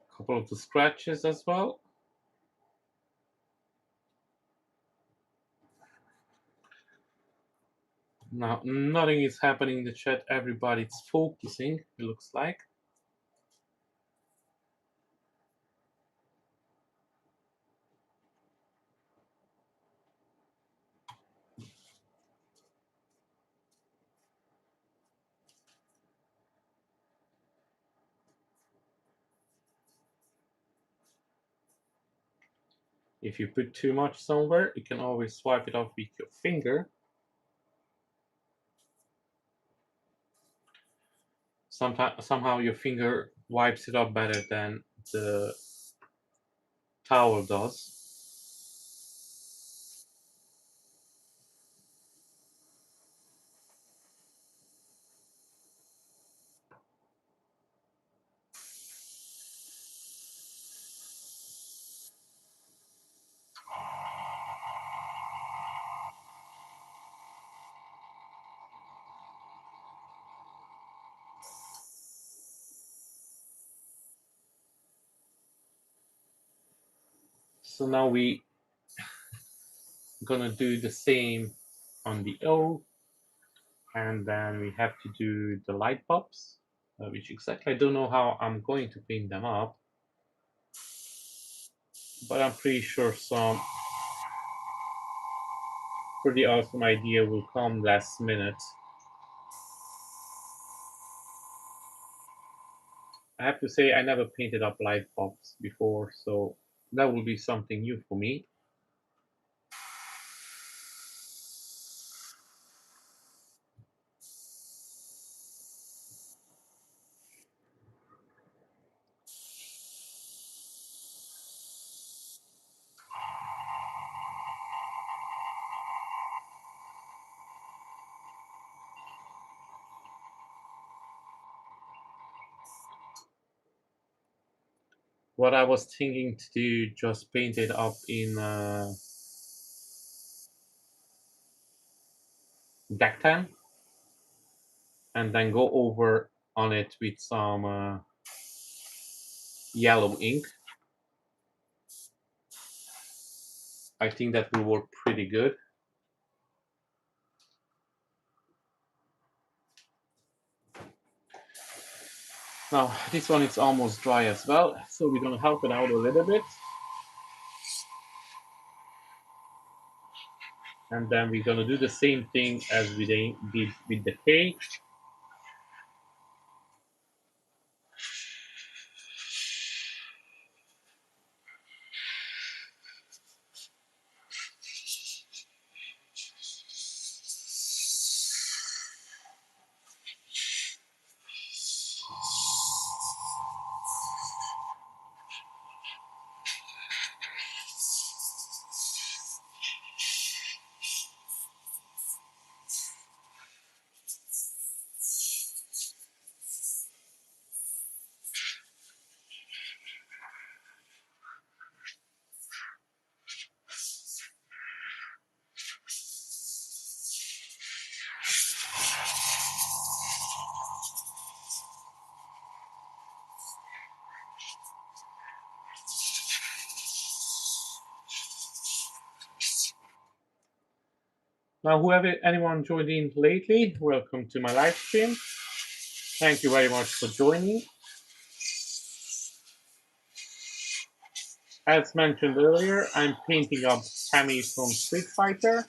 A couple of the scratches as well. Now nothing is happening in the chat. Everybody's focusing, it looks like. If you put too much somewhere, you can always swipe it off with your finger. Somehow your finger wipes it off better than the towel does. So now we gonna do the same on the O, and then we have to do the light bulbs, which exactly I don't know how I'm going to paint them up, but I'm pretty sure some pretty awesome idea will come last minute. I have to say I never painted up light bulbs before, so that will be something new for me. What I was thinking to do, just paint it up in deck tan, and then go over on it with some yellow ink. I think that will work pretty good. Now this one is almost dry as well, so we're gonna help it out a little bit. And then we're gonna do the same thing as we did with the K. Now, anyone joined in lately, welcome to my live stream. Thank you very much for joining. As mentioned earlier, I'm painting up Cammy from Street Fighter,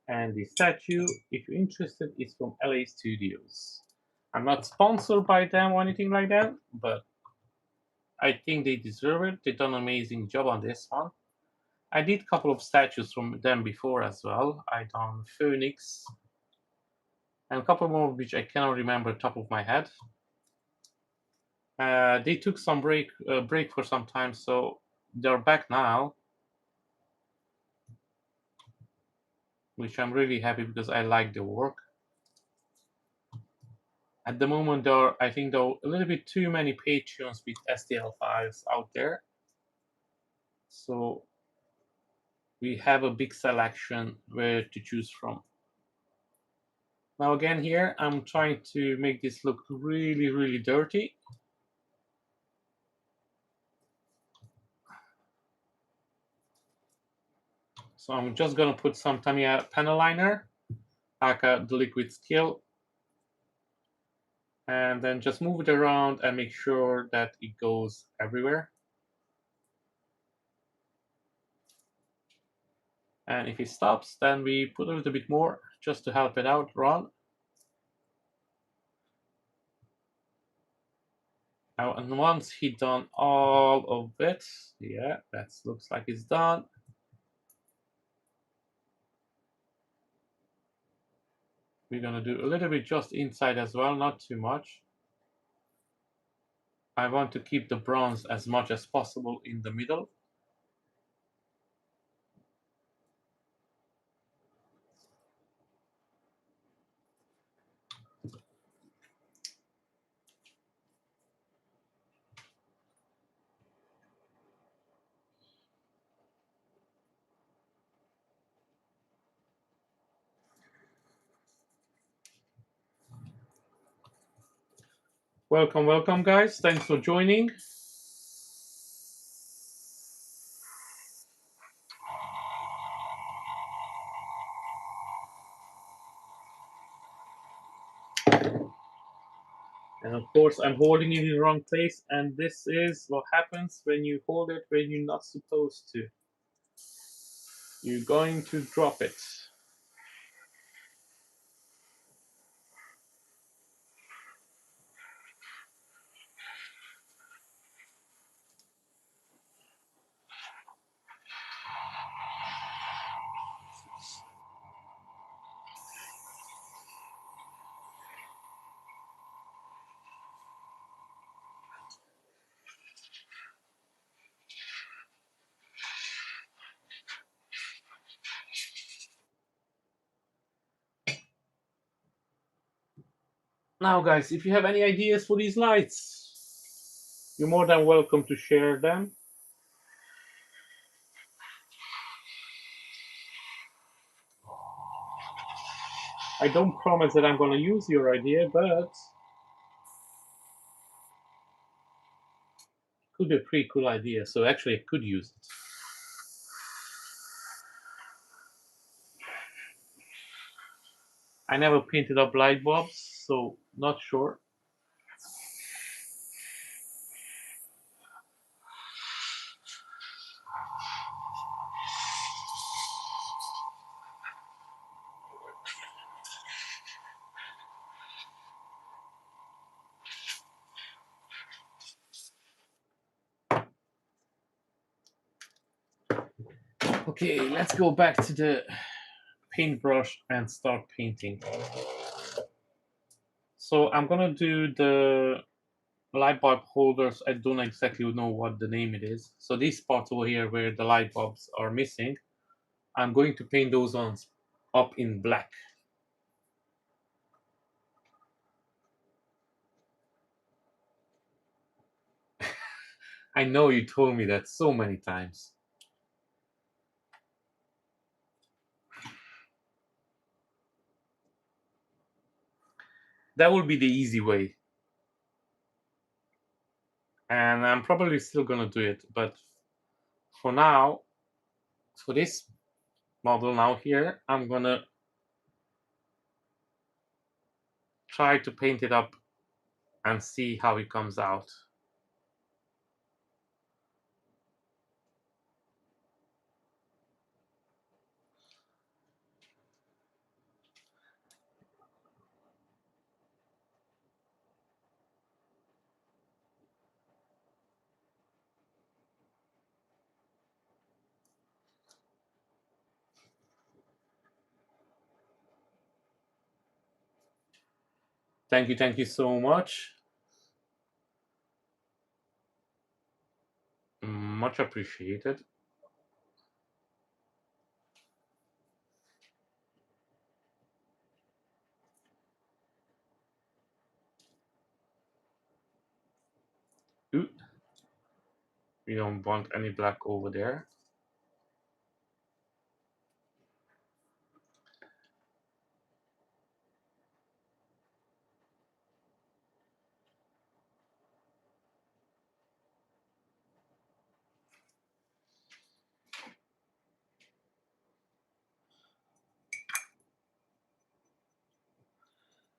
and the statue, if you're interested, is from LA Studios. I'm not sponsored by them or anything like that, but I think they deserve it. They've done an amazing job on this one. I did a couple of statues from them before as well. I done Phoenix, and a couple more which I cannot remember top of my head. They took some break for some time, so they're back now, which I'm really happy because I like the work. At the moment, I think there are a little bit too many Patreons with STL files out there, so we have a big selection where to choose from. Now again here, I'm trying to make this look really, really dirty. So I'm just gonna put some Tamiya panel liner, aka the liquid skill, and then just move it around and make sure that it goes everywhere. And if it stops, then we put a little bit more just to help it out run. Now, and once he's done all of it, yeah, that looks like it's done. We're gonna do a little bit just inside as well, not too much. I want to keep the bronze as much as possible in the middle. Welcome, welcome, guys. Thanks for joining. And of course, I'm holding it in the wrong place, and this is what happens when you hold it when you're not supposed to. You're going to drop it. Now, guys, if you have any ideas for these lights, You're more than welcome to share them. I don't promise that I'm going to use your idea, but it could be a pretty cool idea. So actually, I could use it. I never painted up light bulbs, so not sure. Okay, let's go back to the paintbrush and start painting. So I'm gonna do the light bulb holders. I don't exactly know what the name it is. So this part over here where the light bulbs are missing, I'm going to paint those ones up in black. I know you told me that so many times. That would be the easy way. And I'm probably still gonna do it, but for now, for this model now here, I'm gonna try to paint it up and see how it comes out. Thank you so much. Much appreciated. Ooh, we don't want any black over there.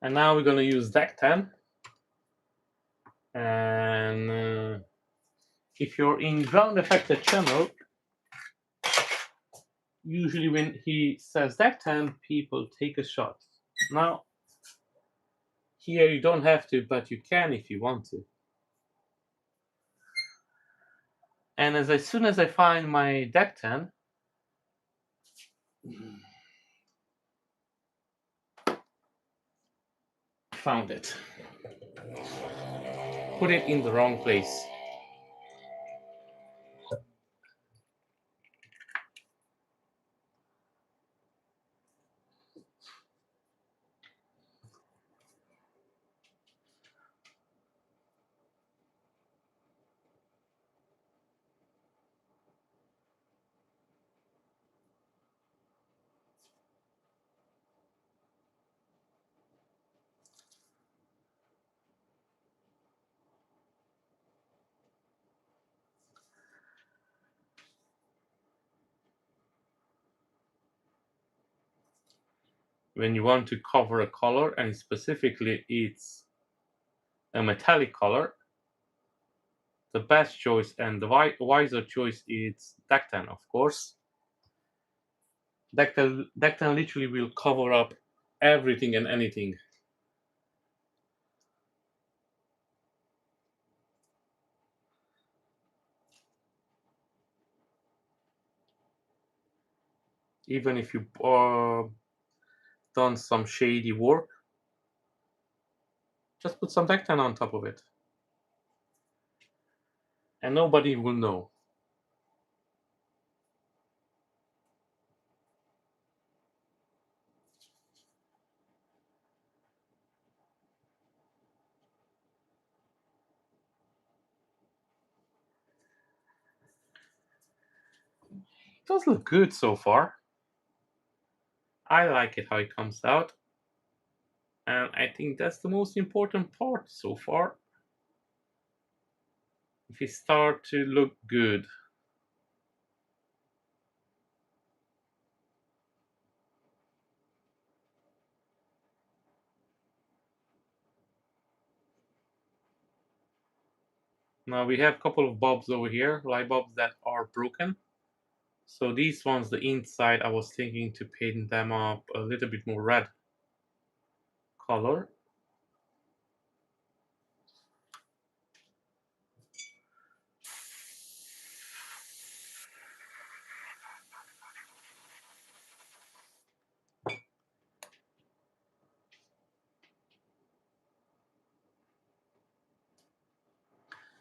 And now we're gonna use deck 10. And if you're in ground affected channel, usually when he says deck 10, people take a shot. Now, here you don't have to, but you can if you want to. And as soon as I find my deck 10, found it. Put it in the wrong place. When you want to cover a color, and specifically it's a metallic color, the best choice and the wiser choice is deck 10, of course. Deck 10 literally will cover up everything and anything. Even if you done some shady work, just put some deck 10 on top of it. And nobody will know. does look good so far. I like it how it comes out. And I think that's the most important part so far. If it start to look good. Now we have a couple of bulbs over here, light bulbs that are broken. So these ones, the inside, I was thinking to paint them up a little bit more red color.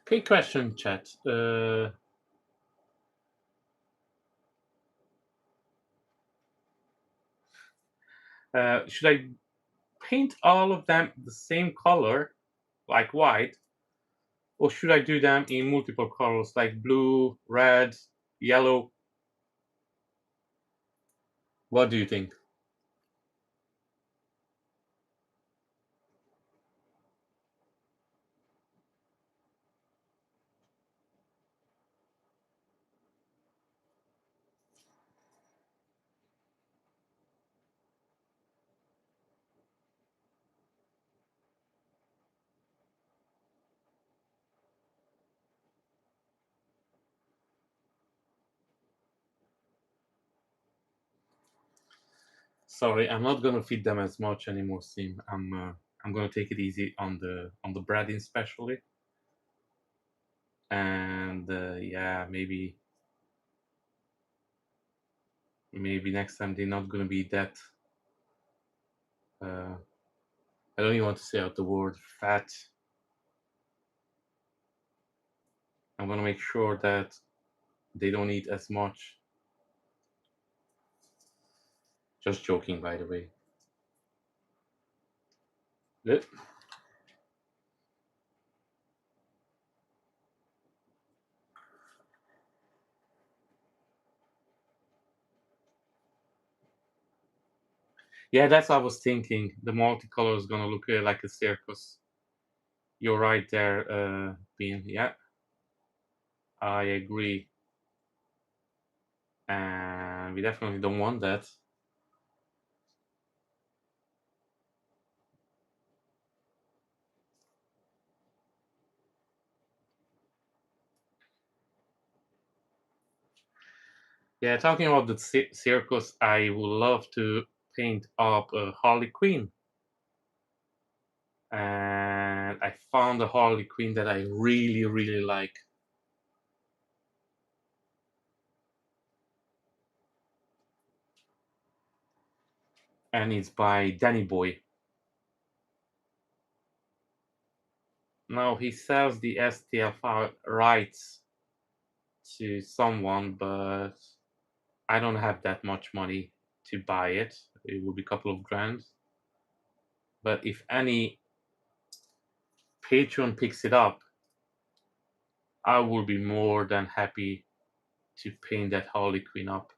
Okay, question, chat. Should I paint all of them the same color, like white, or should I do them in multiple colors, like blue, red, yellow? What do you think? Sorry, I'm not gonna feed them as much anymore, Sim. I'm gonna take it easy on the breading, especially. And yeah, maybe next time they're not gonna be that. Uh, I don't even want to say out the word fat. I'm gonna make sure that they don't eat as much. Just joking, by the way. Yeah. Yeah, that's what I was thinking. The multicolor is gonna look like a circus. You're right there, Bean. Yeah, I agree. And we definitely don't want that. Yeah, talking about the circus, I would love to paint up a Harley Quinn. And I found a Harley Quinn that I really, really like. And it's by Danny Boy. Now he sells the STL rights to someone, but I don't have that much money to buy it. It will be a couple of grand. But if any patron picks it up, I will be more than happy to paint that Harley Quinn up.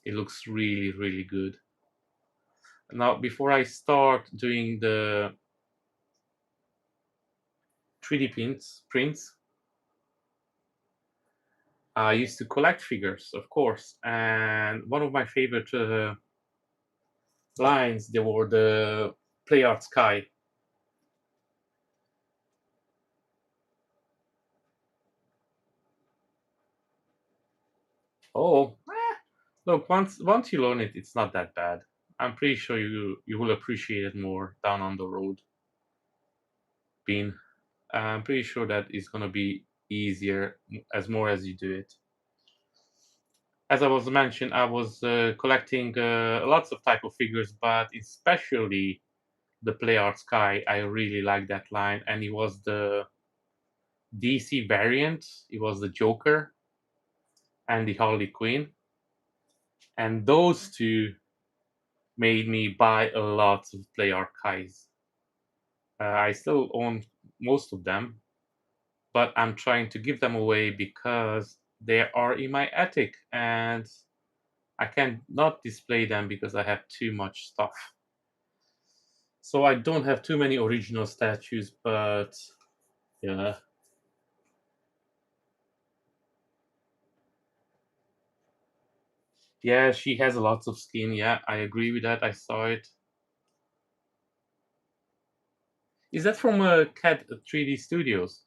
It looks really, really good. Now, before I start doing the 3D prints, I used to collect figures, of course, and one of my favorite lines, they were the Play Art Sky. Oh, look, once you learn it, it's not that bad. I'm pretty sure you will appreciate it more down on the road. Being, I'm pretty sure that it's gonna be easier as more as you do it. As I was mentioned, I was collecting lots of type of figures, but especially the Play Art Sky. I really like that line, and it was the DC variant. It was the Joker and the Harley Quinn, and those two made me buy a lot of Play Archives. I still own most of them, but I'm trying to give them away because They are in my attic, and I can't not display them because I have too much stuff. So I don't have too many original statues, but yeah. Yeah, she has lots of skin. Yeah, I agree with that. I saw it. Is that from Cat 3D Studios?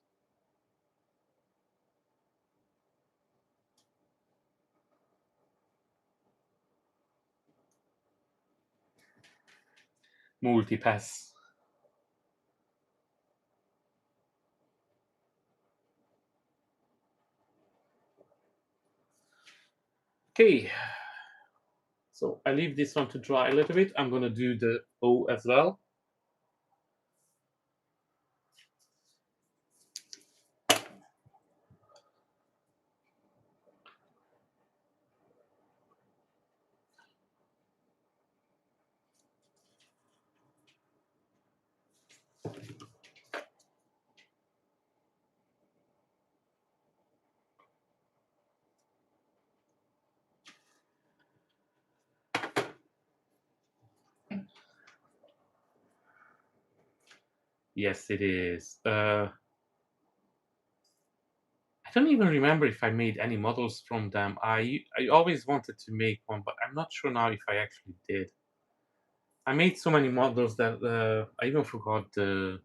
Multipass. Okay, so I leave this one to dry a little bit. I'm gonna do the O as well. Yes, it is. I don't even remember if I made any models from them. I always wanted to make one, but I'm not sure now if I actually did. I made so many models that I even forgot the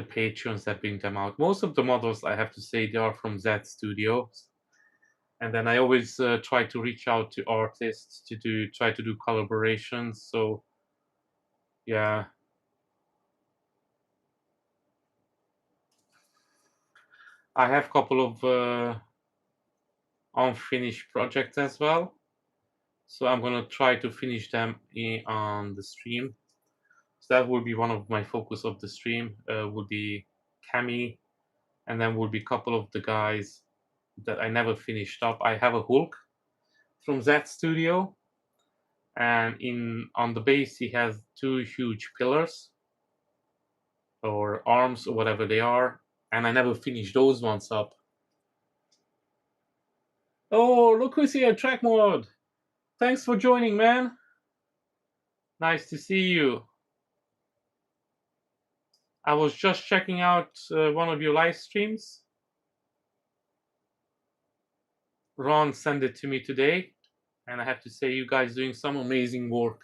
patrons that bring them out. Most of the models, I have to say, they are from Z Studios, and then I always try to reach out to artists to try to do collaborations. So yeah, I have a couple of unfinished projects as well. So I'm gonna try to finish them on the stream. So that will be one of my focus of the stream. Will be Cammy, and then will be a couple of the guys that I never finished up. I have a Hulk from Z Studio, and in on the base he has two huge pillars or arms or whatever they are, and I never finished those ones up. Oh, look who's here, Track Mode. Thanks for joining, man. Nice to see you. I was just checking out one of your live streams. Ron sent it to me today, and I have to say, you guys doing some amazing work.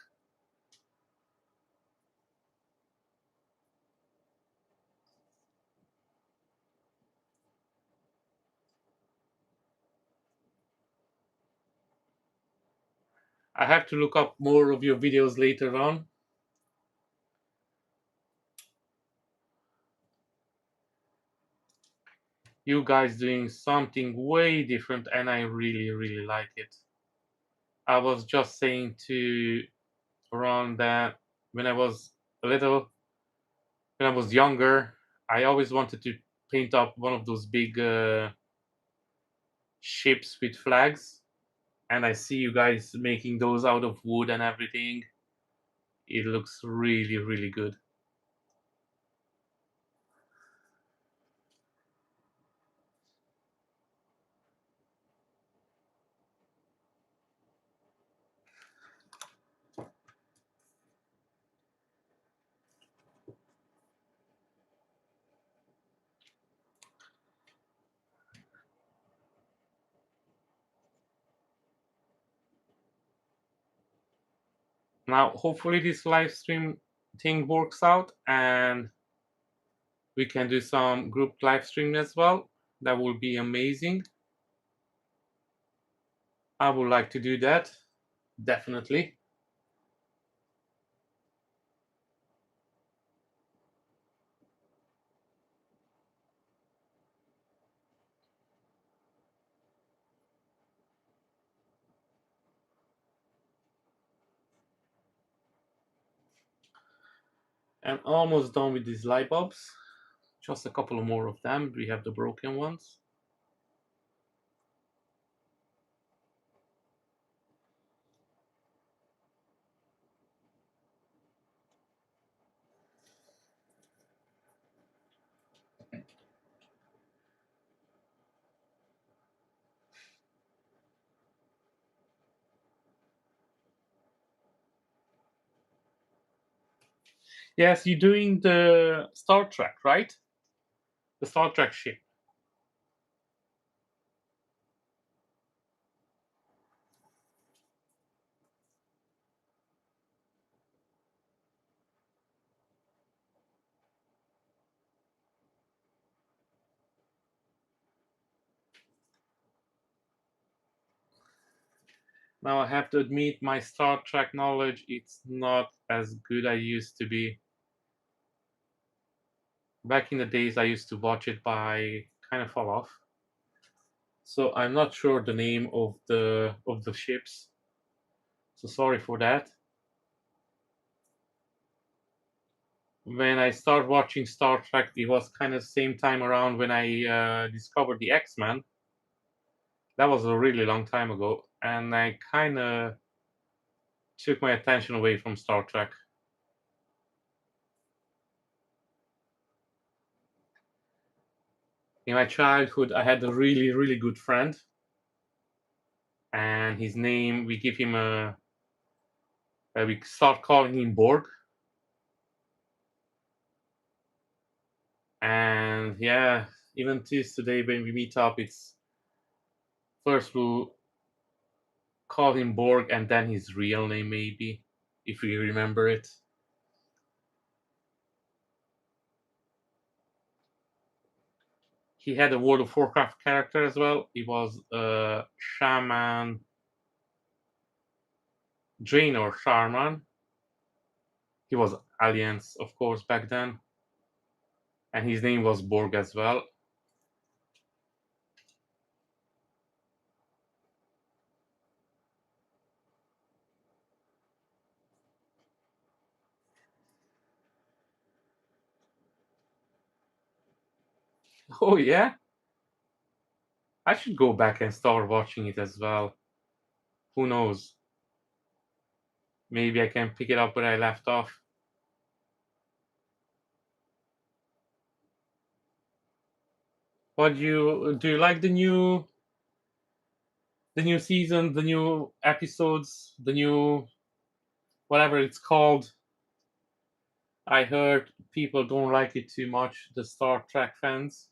I have to look up more of your videos later on. You guys doing something way different, and I really, really like it. I was just saying to Ron that when I was little, when I was younger, I always wanted to paint up one of those big ships with flags, and I see you guys making those out of wood and everything. It looks really, really good. Now, hopefully, this live stream thing works out and we can do some group live stream as well. That will be amazing. I would like to do that, definitely. I'm almost done with these light bulbs. Just a couple more of them. We have the broken ones. Yes, you're doing the Star Trek, right? The Star Trek ship. Now I have to admit my Star Trek knowledge it's not as good I used to be. Back in the days I used to watch it, but I kind of fall off. So I'm not sure the name of the ships. So sorry for that. When I started watching Star Trek, it was kind of same time around when I discovered the X-Men. That was a really long time ago, and I kind of took my attention away from Star Trek. In my childhood, I had a really, really good friend, and his name we give him a we start calling him Borg, and yeah, even to today when we meet up, it's first we'll call him Borg and then his real name maybe, if we remember it. He had a World of Warcraft character as well. He was a shaman, Drain or Shaman. He was Alliance, of course, back then, and his name was Borg as well. Oh yeah, I should go back and start watching it as well. Who knows? Maybe I can pick it up where I left off. What do you like the new season, the new episodes, the new whatever it's called? I heard people don't like it too much, the Star Trek fans.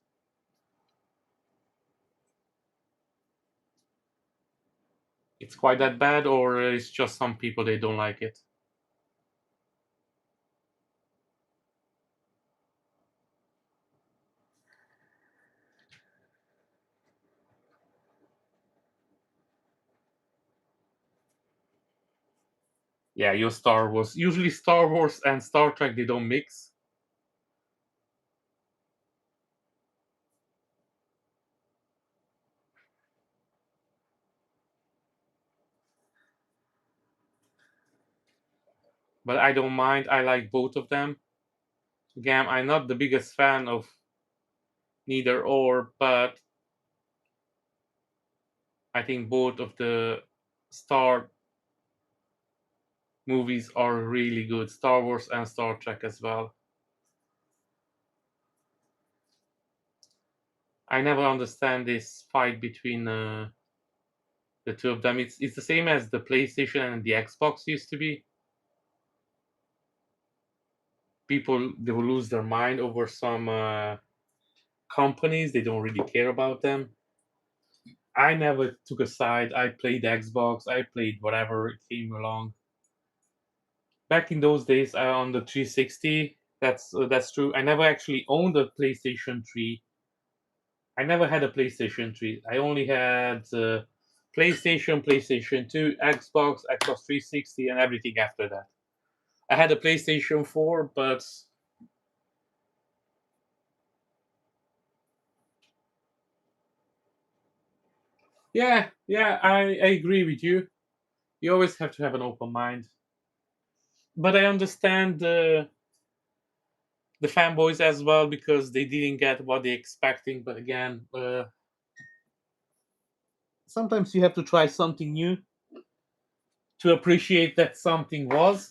It's quite that bad, or it's just some people they don't like it. Yeah, your Star Wars. Usually, Star Wars and Star Trek they don't mix. But I don't mind. I like both of them. Again, I'm not the biggest fan of neither or, but I think both of the Star movies are really good. Star Wars and Star Trek as well. I never understand this fight between the two of them. It's the same as the PlayStation and the Xbox used to be. People they will lose their mind over some companies. They don't really care about them. I never took a side. I played Xbox. I played whatever came along. Back in those days, on the 360, that's true. I never actually owned a PlayStation 3. I never had a PlayStation 3. I only had PlayStation, PlayStation 2, Xbox, Xbox 360, and everything after that. I had a PlayStation 4, but yeah, yeah, I agree with you. You always have to have an open mind. But I understand the fanboys as well because they didn't get what they're expecting. But again, sometimes you have to try something new to appreciate that something was.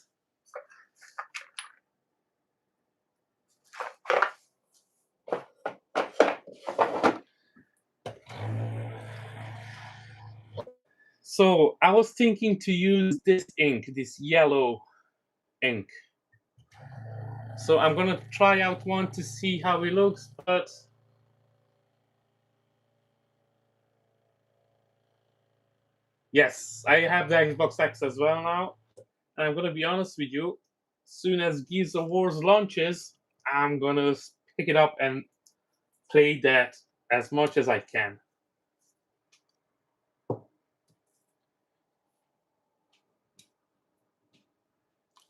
So I was thinking to use this ink, this yellow ink. So I'm gonna try out one to see how it looks, but yes, I have the Xbox X as well now. And I'm gonna be honest with you, soon as Gears of War launches, I'm gonna pick it up and play that as much as I can.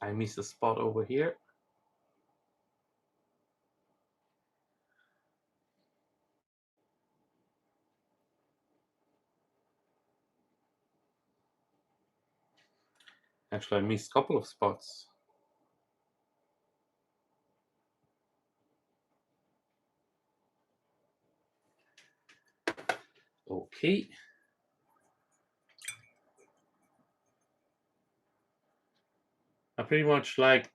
I missed a spot over here. Actually, I missed a couple of spots. Okay. I pretty much like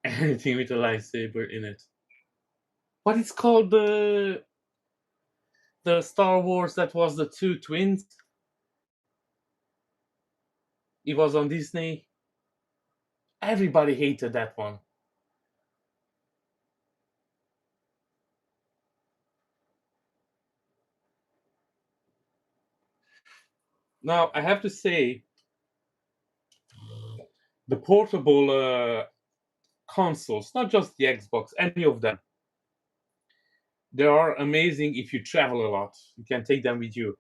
anything with a lightsaber in it. What is called the Star Wars that was the two twins? It was on Disney. Everybody hated that one. Now I have to say, the portable consoles, not just the Xbox, any of them, they are amazing if you travel a lot. You can take them with you.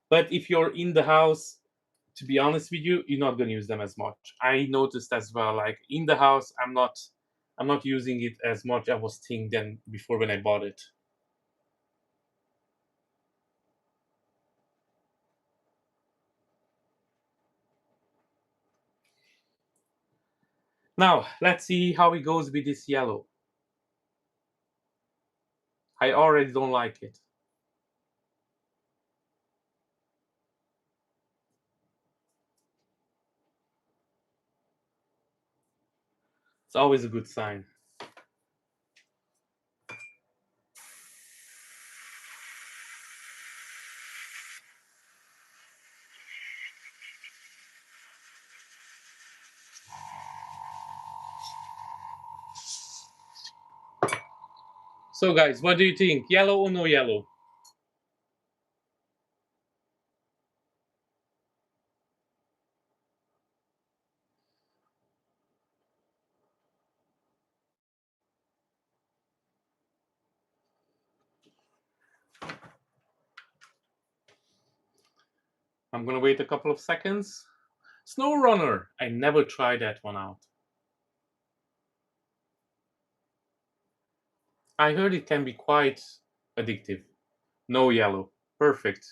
But if you're in the house, to be honest with you, you're not going to use them as much. I noticed as well. Like in the house, I'm not using it as much. I was thinking than before when I bought it. Now let's see how it goes with this yellow. I already don't like it. It's always a good sign. So guys, what do you think? Yellow or no yellow? I'm gonna wait a couple of seconds. Snow Runner. I never tried that one out. I heard it can be quite addictive. No yellow. Perfect.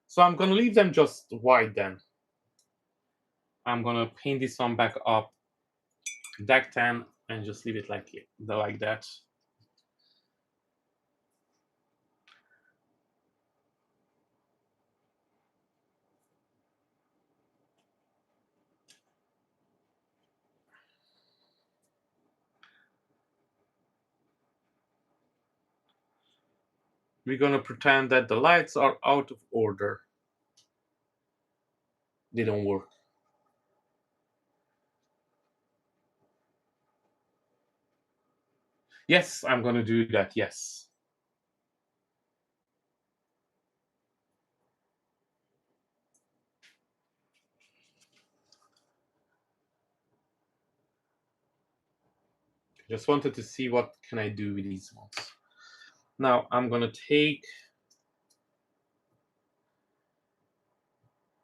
So I'm gonna leave them just white then. I'm gonna paint this one back up, deck 10, and just leave it like that. We're gonna pretend that the lights are out of order. They don't work. Yes, I'm gonna do that, yes. Just wanted to see what can I do with these ones. Now I'm gonna take.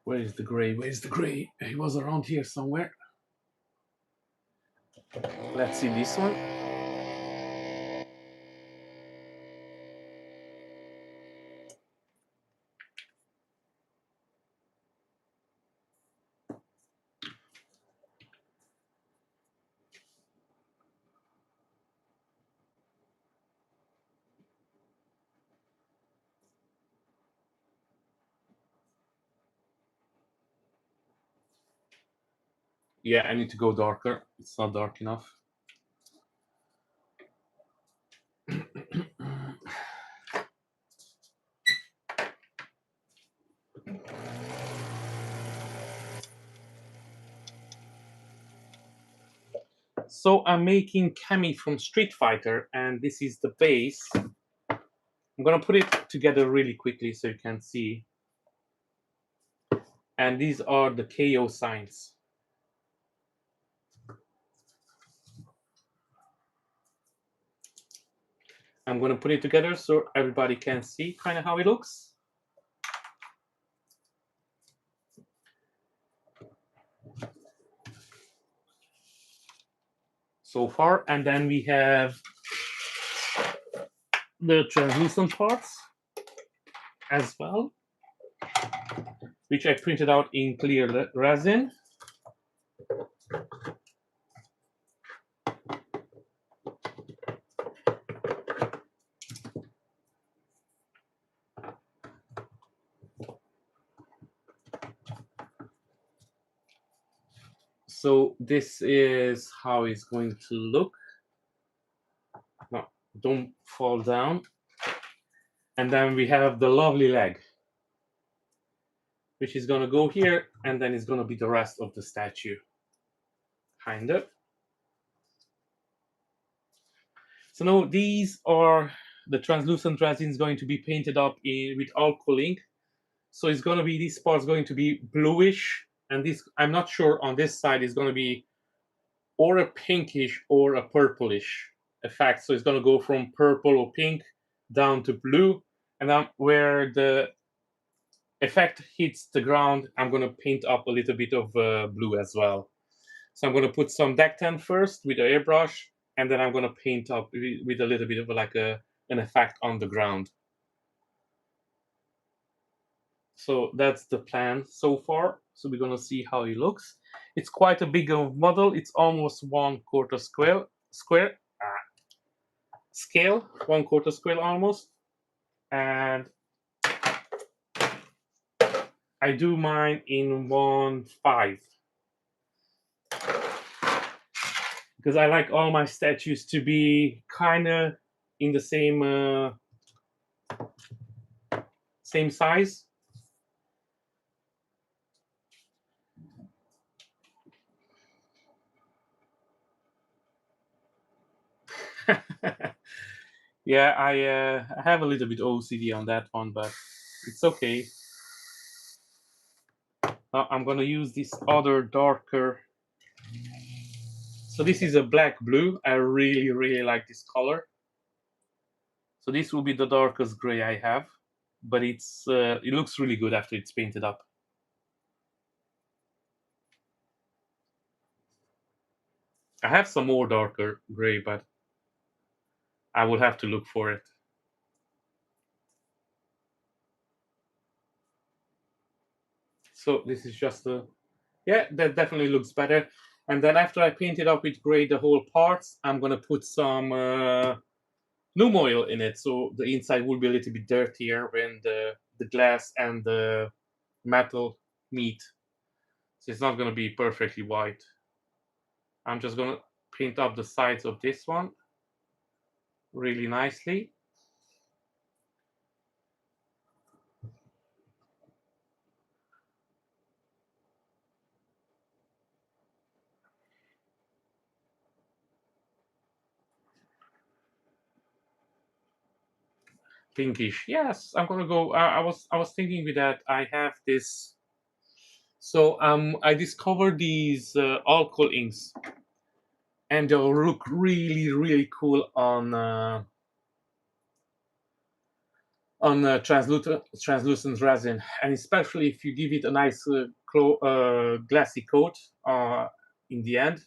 Where is the gray? Where's the gray? He was around here somewhere. Let's see this one. Yeah, I need to go darker. It's not dark enough. So I'm making Cammy from Street Fighter, and this is the base. I'm gonna put it together really quickly so you can see. And these are the KO signs. I'm gonna put it together so everybody can see kind of how it looks. So far, and then we have the translucent parts as well, which I printed out in clear resin. So this is how it's going to look. No, don't fall down. And then we have the lovely leg, which is going to go here, and then it's going to be the rest of the statue. Kind of. So now these are the translucent resins going to be painted up with alcohol ink. So it's going to be, this part's going to be bluish, and this, I'm not sure on this side, is going to be or a pinkish or a purplish effect. So it's going to go from purple or pink down to blue, and then where the effect hits the ground, I'm going to paint up a little bit of blue as well. So I'm going to put some deck tan first with the airbrush, and then I'm going to paint up with a little bit of like an effect on the ground. So that's the plan so far. So we're going to see how it looks. It's quite a big model. It's almost 1/4 scale, 1/4 scale almost. And I do mine in 1/5. Because I like all my statues to be kind of in the same size. Yeah, I have a little bit OCD on that one, but it's okay. Now I'm gonna use this other darker. So this is a black blue. I really like this color. So this will be the darkest gray I have, but it looks really good after it's painted up. I have some more darker gray, but I will have to look for it. So this is just yeah, that definitely looks better. And then after I paint it up with gray the whole parts, I'm gonna put some loom oil in it, so the inside will be a little bit dirtier when the glass and the metal meet. So it's not gonna be perfectly white. I'm just gonna paint up the sides of this one really nicely. Pinkish. Yes, I'm gonna go. I was thinking with that. I have this. So I discovered these alcohol inks, and they'll look really cool on translucent resin, and especially if you give it a nice glassy coat in the end,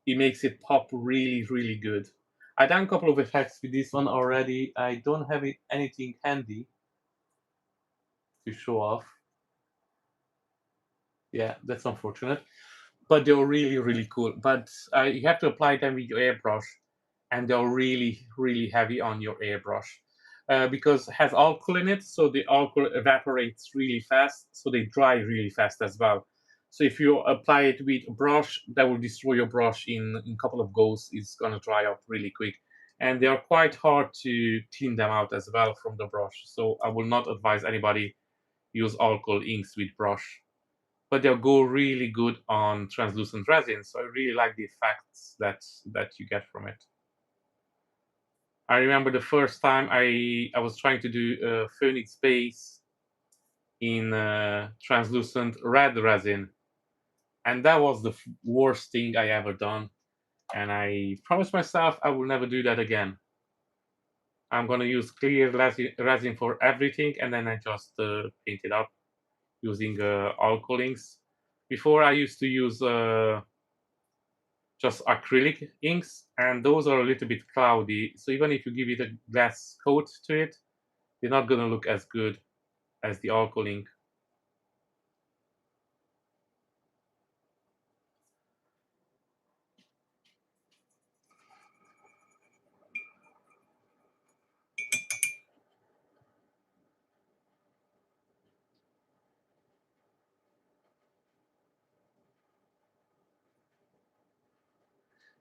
it makes it pop really good. I done a couple of effects with this one already. I don't have anything handy to show off. Yeah, that's unfortunate. But they're really cool. But you have to apply them with your airbrush, and they're really heavy on your airbrush because it has alcohol in it, so the alcohol evaporates really fast, so they dry really fast as well. So if you apply it with a brush, that will destroy your brush in a couple of goes. It's gonna dry up really quick, and they are quite hard to clean them out as well from the brush. So I will not advise anybody use alcohol inks with brush. but they'll go really good on translucent resin. So I really like the effects that you get from it. I remember the first time I was trying to do a Phoenix base in translucent red resin, and that was the worst thing I ever done. And I promised myself I will never do that again. I'm gonna use clear resin for everything, and then I just paint it up using alcohol inks. Before I used to use just acrylic inks, and those are a little bit cloudy. So even if you give it a glass coat to it, they're not gonna look as good as the alcohol ink.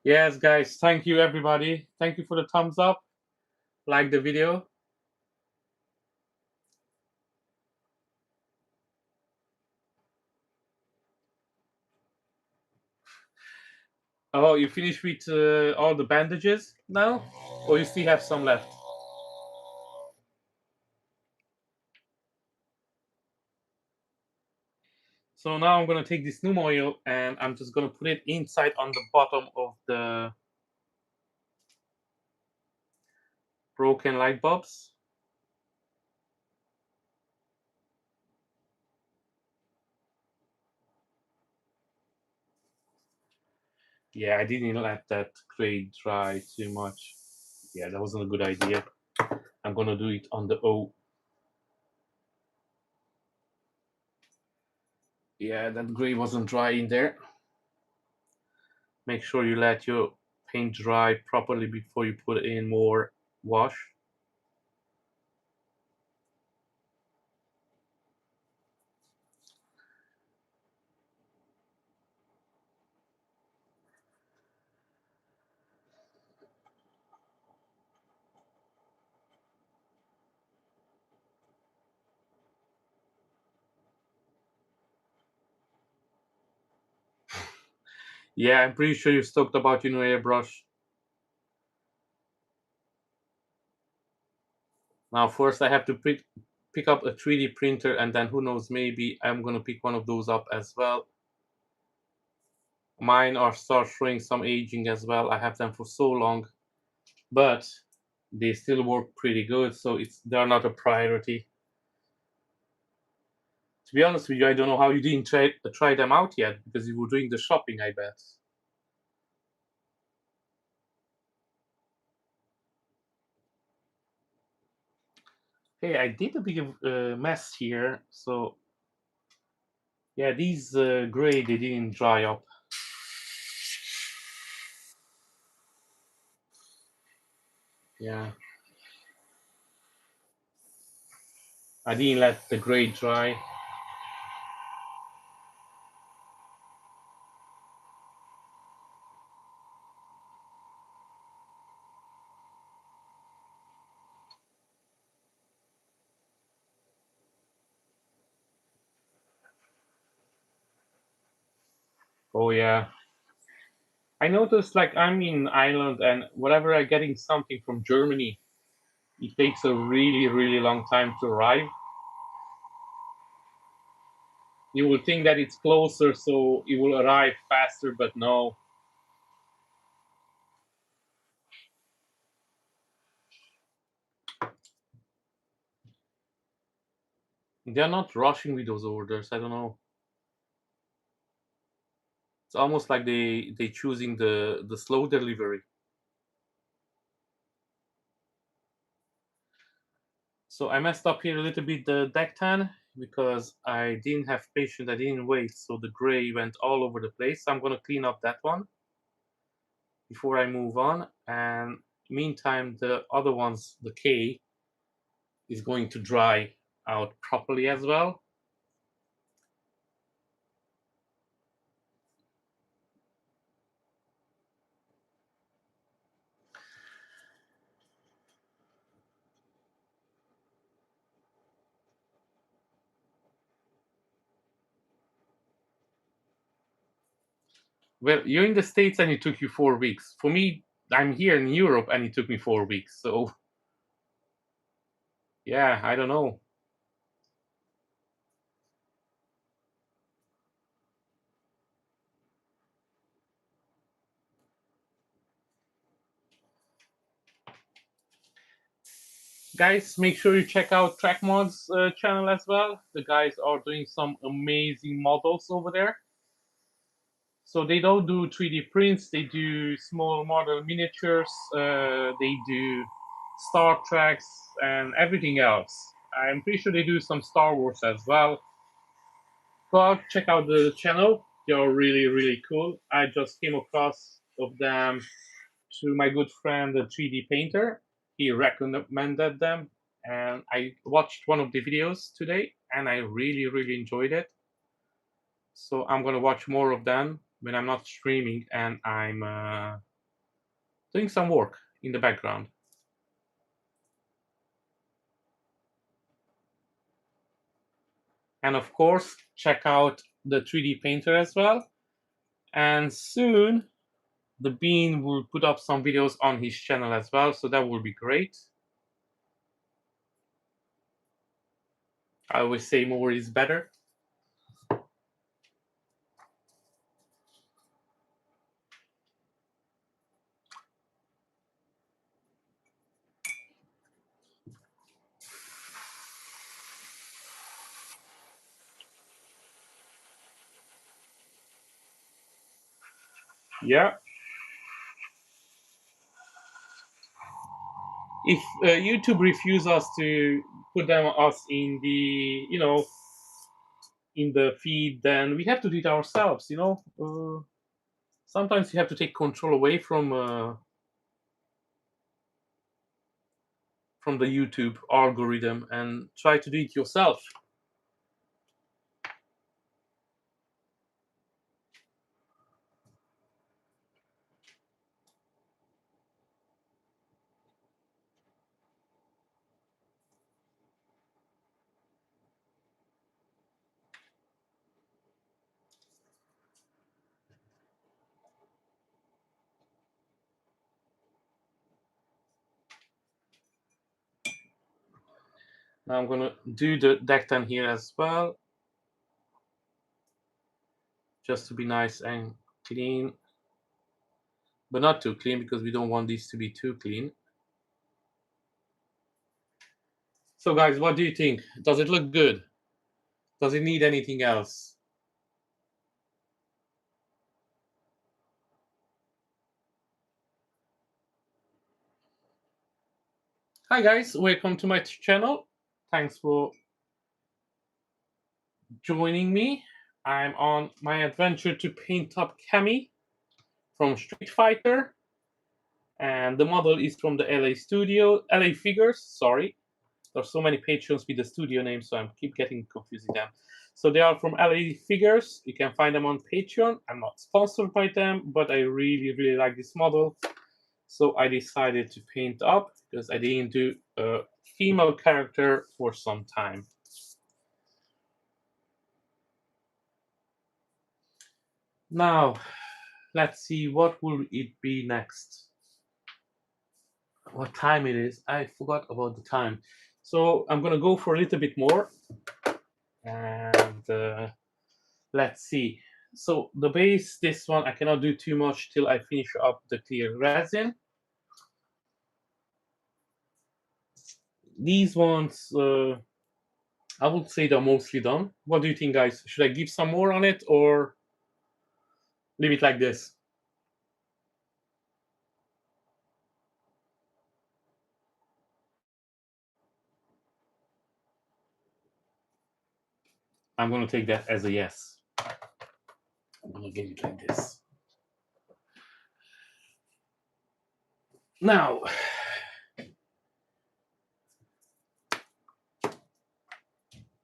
Yes, guys, thank you everybody. Thank you for the thumbs up. Like the video. Oh, you finished with all the bandages now? Or you still have some left? So now I'm gonna take this Noom oil and I'm just gonna put it inside on the bottom of the broken light bulbs. Yeah, I didn't let that gray dry too much. Yeah, that wasn't a good idea. I'm gonna do it on the O. Yeah, that gray wasn't dry in there. Make sure you let your paint dry properly before you put in more wash. Yeah, I'm pretty sure you're stoked about your new airbrush. Now, first I have to pick up a 3D printer, and then who knows, maybe I'm gonna pick one of those up as well. Mine are start showing some aging as well. I have them for so long, but they still work pretty good, so they're not a priority. To be honest with you, I don't know how you didn't try them out yet, because you were doing the shopping, I bet. Hey, I did a big mess here, so yeah, these gray, they didn't dry up. Yeah, I didn't let the gray dry. Oh yeah, I noticed, like, I'm in Ireland, and whenever I'm getting something from Germany, it takes a really, really long time to arrive. You will think that it's closer, so it will arrive faster, but no. They're not rushing with those orders. I don't know. It's almost like they choosing the slow delivery. So I messed up here a little bit the deck tan because I didn't have patience. I didn't wait, so the gray went all over the place. So I'm gonna clean up that one before I move on. And meantime, the other ones, the K, is going to dry out properly as well. Well, you're in the States and it took you 4 weeks. For me, I'm here in Europe and it took me 4 weeks. So yeah, I don't know. Guys, make sure you check out TrackMod's channel as well. The guys are doing some amazing models over there. So they don't do 3D prints, they do small model miniatures, they do Star Treks and everything else. I'm pretty sure they do some Star Wars as well. Go out, check out the channel. They're really, really cool. I just came across of them to my good friend, the 3D painter. He recommended them, and I watched one of the videos today, and I really, really enjoyed it. So I'm gonna watch more of them when I'm not streaming and I'm doing some work in the background. And of course, check out the 3D painter as well. And soon, the Bean will put up some videos on his channel as well, so that will be great. I always say more is better. Yeah. If YouTube refuse us to put them us in the in the feed, then we have to do it ourselves. Sometimes you have to take control away from the YouTube algorithm and try to do it yourself. Now I'm gonna do the dectan here as well, just to be nice and clean, but not too clean because we don't want these to be too clean. So guys, what do you think? Does it look good? Does it need anything else? Hi guys, welcome to my channel. Thanks for joining me. I'm on my adventure to paint up Cammy from Street Fighter, and the model is from the LA studio, LA Figures, sorry. There's so many patrons with the studio name, so I keep getting confusing them. So they are from LA Figures. You can find them on Patreon. I'm not sponsored by them, but I really, really like this model. So I decided to paint up because I didn't do a female character for some time. Now, let's see what will it be next. What time it is? I forgot about the time. So I'm gonna go for a little bit more, and let's see. So the base, this one I cannot do too much till I finish up the clear resin. These ones, I would say they're mostly done. What do you think, guys? Should I give some more on it or leave it like this? I'm gonna take that as a yes. I'm gonna give it like this. Now,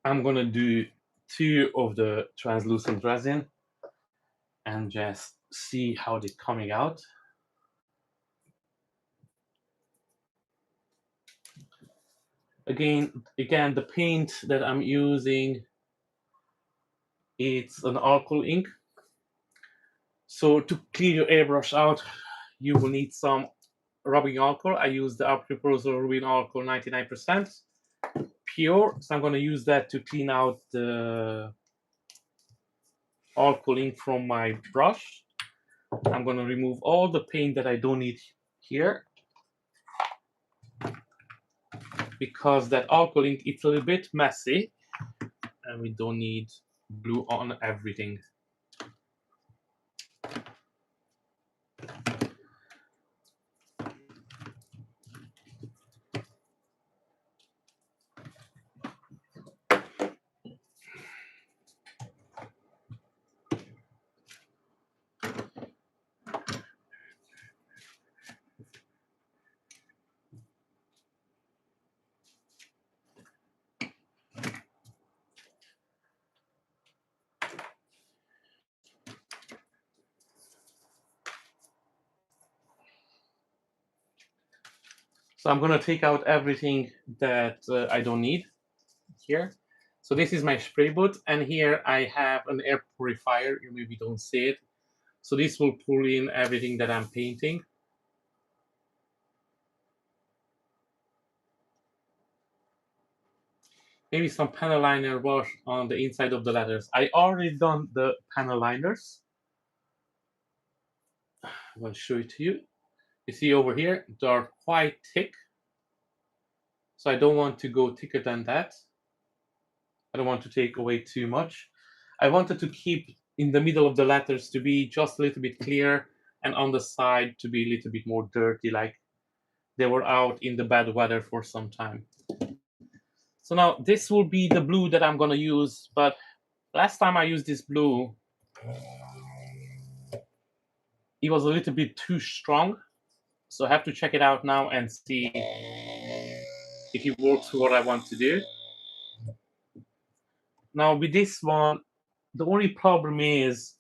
I'm gonna do 2 of the translucent resin and just see how they're coming out. Again, the paint that I'm using, it's an alcohol ink. So to clean your airbrush out, you will need some rubbing alcohol. I use the Alcryprozol rubbing alcohol 99% pure. So I'm going to use that to clean out the alcohol ink from my brush. I'm going to remove all the paint that I don't need here, because that alcohol ink, it's a little bit messy and we don't need glue on everything. So I'm going to take out everything that I don't need here. So this is my spray booth, and here I have an air purifier. You maybe don't see it. So this will pull in everything that I'm painting. Maybe some panel liner wash on the inside of the letters. I already done the panel liners. I'm going to show it to you. You see over here, they're quite thick. So I don't want to go thicker than that. I don't want to take away too much. I wanted to keep in the middle of the letters to be just a little bit clear, and on the side to be a little bit more dirty, like they were out in the bad weather for some time. So now this will be the blue that I'm going to use, but last time I used this blue, it was a little bit too strong. So I have to check it out now and see if it works for what I want to do. Now with this one, the only problem is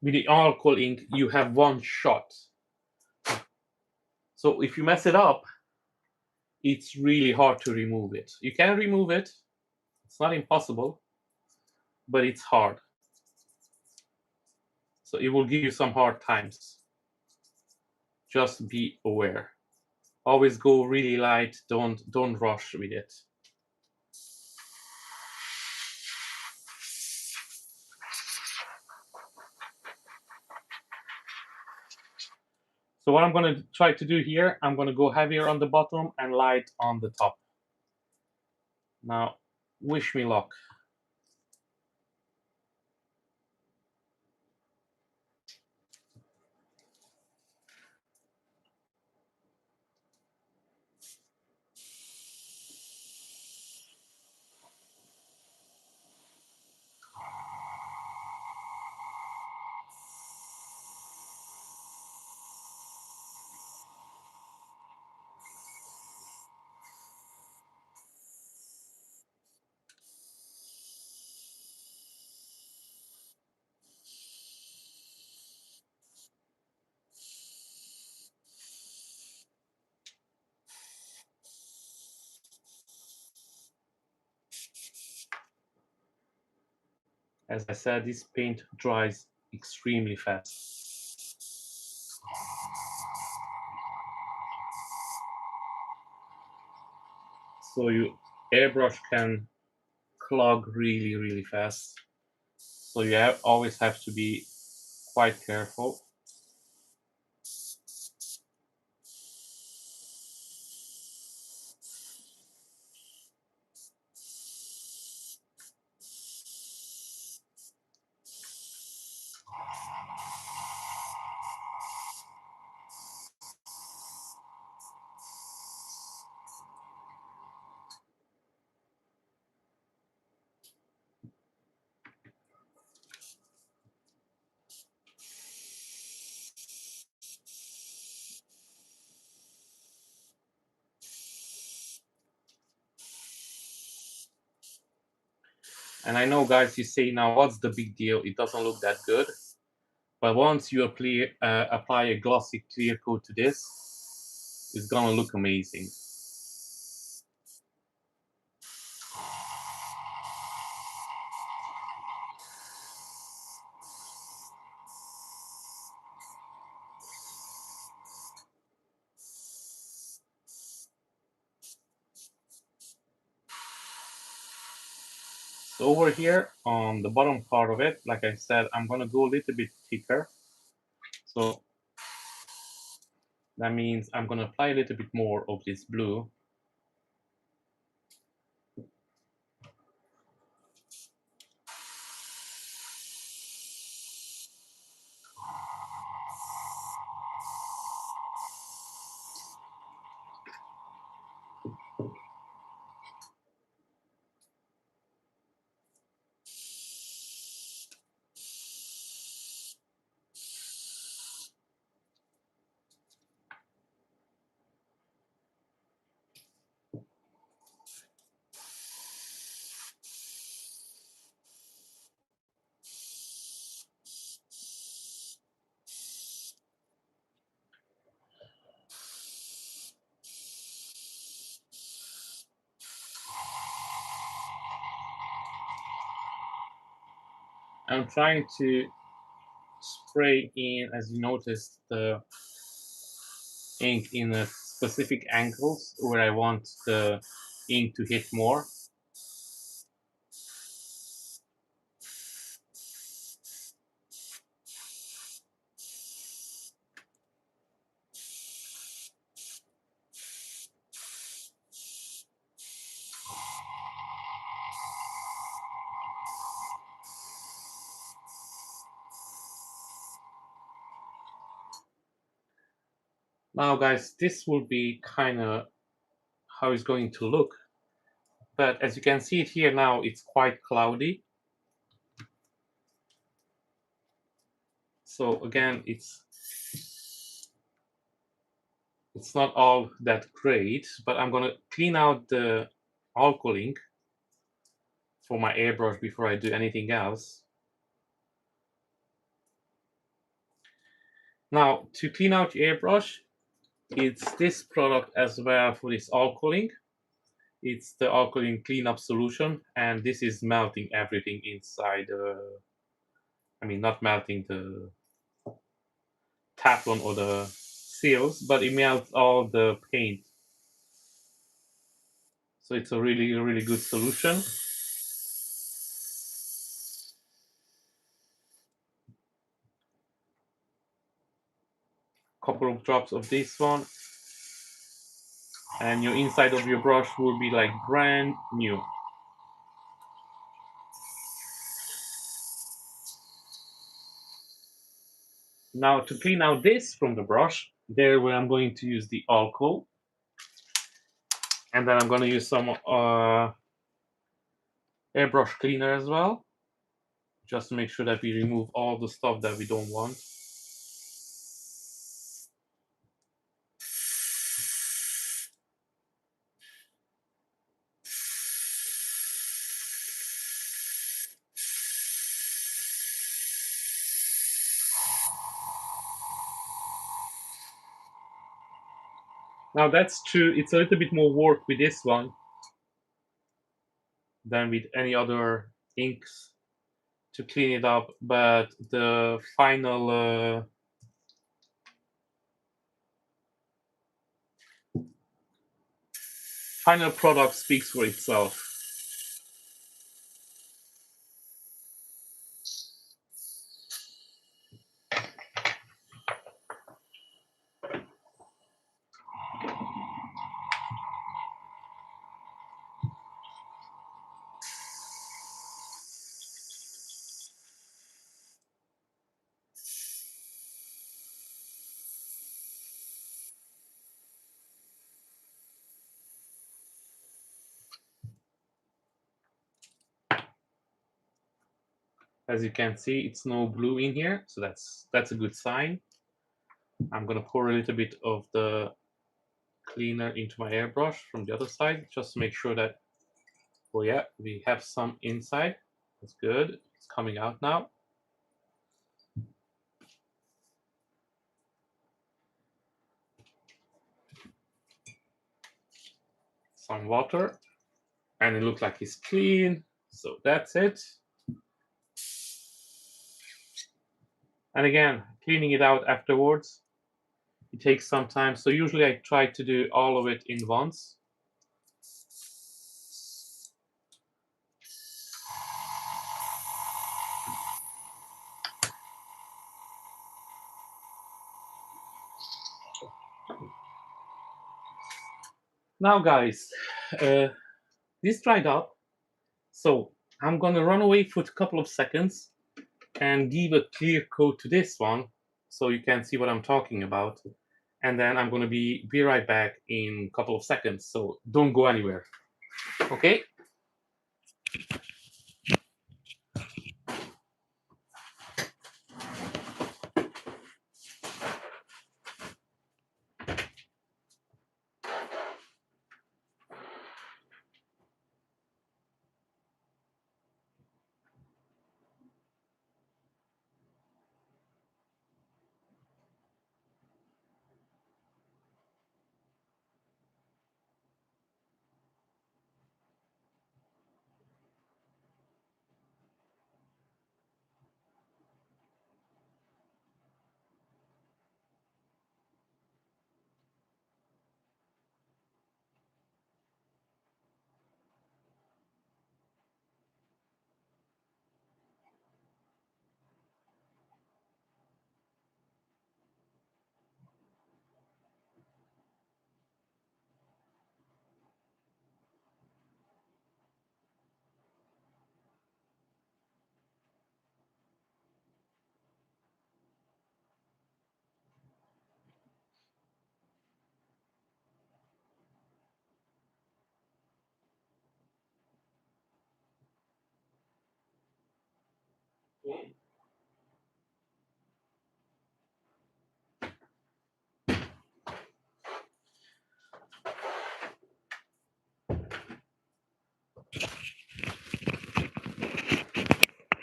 with the alcohol ink, you have one shot. So if you mess it up, it's really hard to remove it. You can remove it. It's not impossible, but it's hard. So it will give you some hard times. Just be aware. Always go really light. Don't rush with it. So what I'm going to try to do here, I'm going to go heavier on the bottom and light on the top. Now, wish me luck. As I said, this paint dries extremely fast. So your airbrush can clog really, really fast. So you always have to be quite careful. And I know, guys, you say now, what's the big deal? It doesn't look that good. But once you apply a glossy clear coat to this, it's gonna look amazing. So over here on the bottom part of it, like I said, I'm gonna go a little bit thicker. So that means I'm gonna apply a little bit more of this blue. I'm trying to spray in, as you noticed, the ink in a specific angles where I want the ink to hit more. Now guys, this will be kind of how it's going to look. But as you can see it here now, it's quite cloudy. So again, it's not all that great, but I'm gonna clean out the alcohol ink for my airbrush before I do anything else. Now, to clean out your airbrush, it's this product as well for this alcohol ink. It's the alcohol ink cleanup solution, and this is melting everything inside. I mean, not melting the Teflon or the seals, but it melts all the paint. So it's a really, really good solution. Couple of drops of this one, and your inside of your brush will be like brand new. Now to clean out this from the brush, there where I'm going to use the alcohol, and then I'm going to use some airbrush cleaner as well, just to make sure that we remove all the stuff that we don't want. Now that's true, it's a little bit more work with this one than with any other inks to clean it up, but the final final product speaks for itself. As you can see, it's no blue in here, so that's a good sign. I'm gonna pour a little bit of the cleaner into my airbrush from the other side, just to make sure that, oh yeah, we have some inside. That's good. It's coming out now. Some water, and it looks like it's clean. So that's it. And again, cleaning it out afterwards, it takes some time. So usually I try to do all of it in once. Now, guys, uh, this dried up, so I'm gonna run away for a couple of seconds and give a clear coat to this one, so you can see what I'm talking about. And then I'm gonna be right back in a couple of seconds. So don't go anywhere. Okay.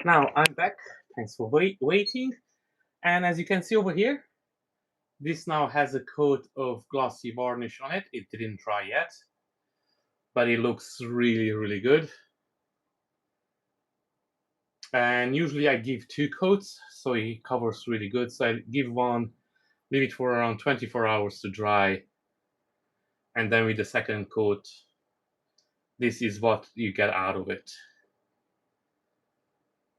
Now I'm back. Thanks for waiting. And as you can see over here, this now has a coat of glossy varnish on it. It didn't dry yet, but it looks really, really good. And usually I give 2 coats, so it covers really good. So I give one, leave it for around 24 hours to dry, and then with the second coat, this is what you get out of it.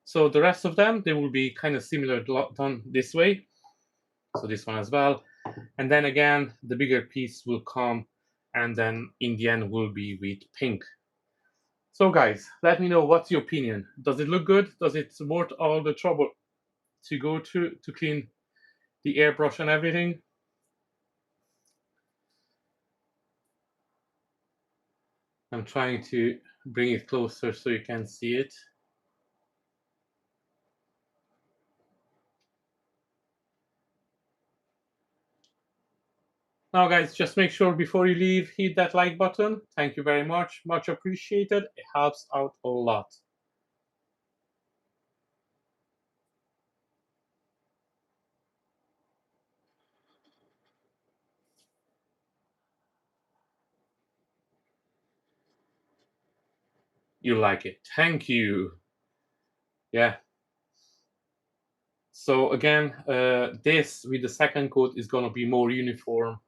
So the rest of them, they will be kind of similar done this way. So this one as well. And then again, the bigger piece will come, and then in the end will be with pink. So guys, let me know what's your opinion. Does it look good? Does it worth all the trouble to go to clean the airbrush and everything? I'm trying to bring it closer so you can see it. Now guys, just make sure before you leave, hit that like button. Thank you very much. Much appreciated. It helps out a lot. You like it. Thank you. Yeah. So again, this with the second coat is going to be more uniform.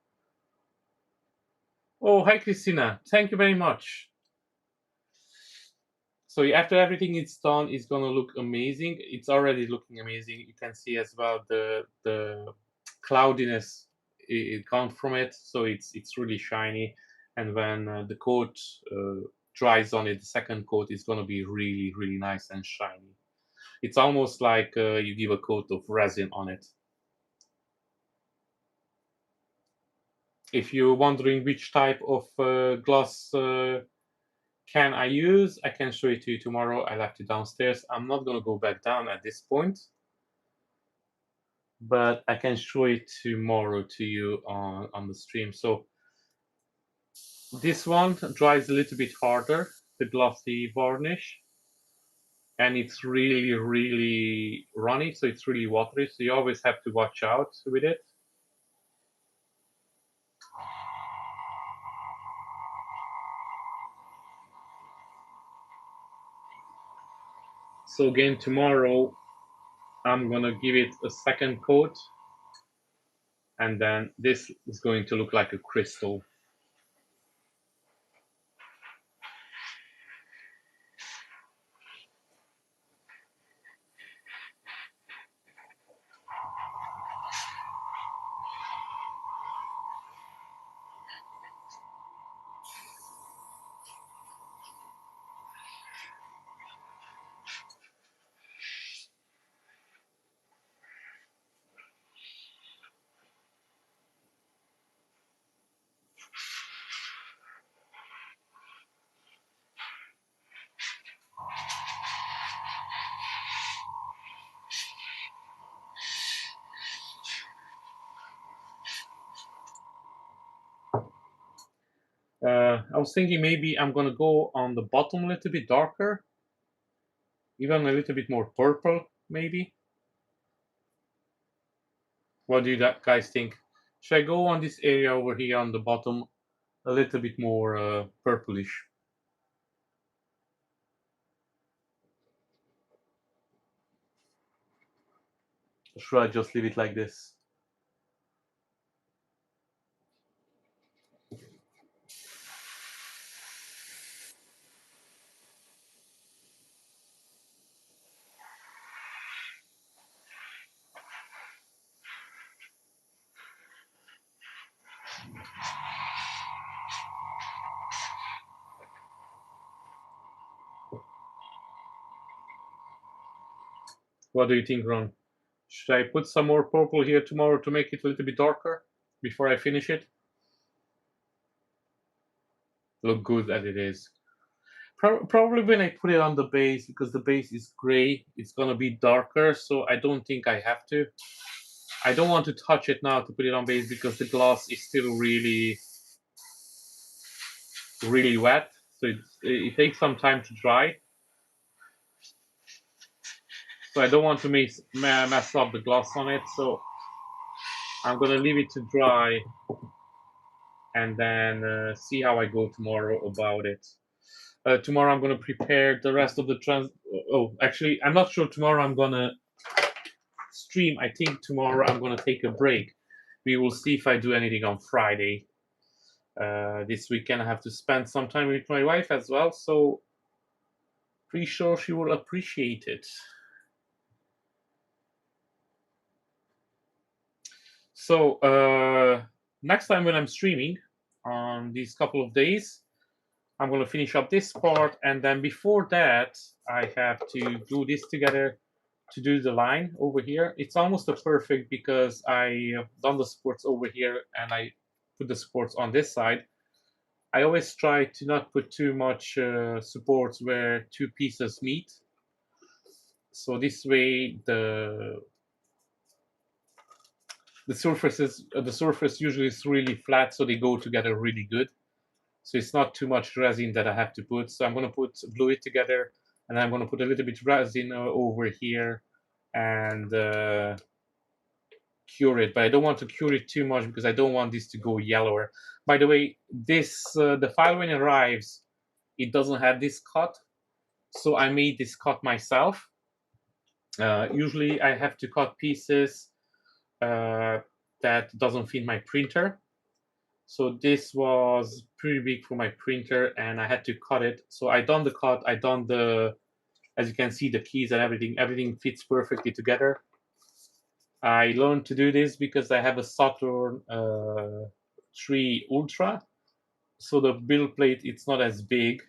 Oh, hi Christina. Thank you very much. So after everything is done, it's going to look amazing. It's already looking amazing. You can see as well the cloudiness it comes from it. So it's really shiny. And when the coat dries on it, the second coat is going to be really, really nice and shiny. It's almost like you give a coat of resin on it. If you're wondering which type of gloss can I use, I can show it to you tomorrow. I left it downstairs. I'm not going to go back down at this point, but I can show it tomorrow to you on the stream. So this one dries a little bit harder, the glossy varnish, and it's really, really runny, so it's really watery. So you always have to watch out with it. So again, tomorrow I'm gonna give it a second coat, and then this is going to look like a crystal. I was thinking maybe I'm gonna go on the bottom a little bit darker, even a little bit more purple, maybe. What do you guys think? Should I go on this area over here on the bottom a little bit more purplish? Or should I just leave it like this? What do you think, Ron? Should I put some more purple here tomorrow to make it a little bit darker before I finish it? Look good as it is. Probably when I put it on the base, because the base is gray, it's gonna be darker, so I don't think I have to. I don't want to touch it now to put it on base because the gloss is still really wet, so it takes some time to dry. So I don't want to mess up the gloss on it, so I'm gonna leave it to dry and then see how I go tomorrow about it. Tomorrow I'm gonna prepare the rest of the Oh, actually, I'm not sure tomorrow I'm gonna stream. I think tomorrow I'm gonna take a break. We will see if I do anything on Friday. This weekend I have to spend some time with my wife as well, so pretty sure she will appreciate it. So next time when I'm streaming on these couple of days, I'm going to finish up this part, and then before that I have to glue this together to do the line over here. It's almost a perfect because I done the supports over here and I put the supports on this side. I always try to not put too much supports where two pieces meet. So this way the surface usually is really flat, so they go together really good. So it's not too much resin that I have to put. So I'm going to glue it together, and I'm going to put a little bit resin over here and cure it. But I don't want to cure it too much because I don't want this to go yellower. By the way, this the file when it arrives, it doesn't have this cut, so I made this cut myself. Usually I have to cut pieces that doesn't fit my printer. So this was pretty big for my printer and I had to cut it. So I done the cut, I done the, as you can see, the keys and everything fits perfectly together. I learned to do this because I have a Saturn 3 Ultra. So the build plate, it's not as big.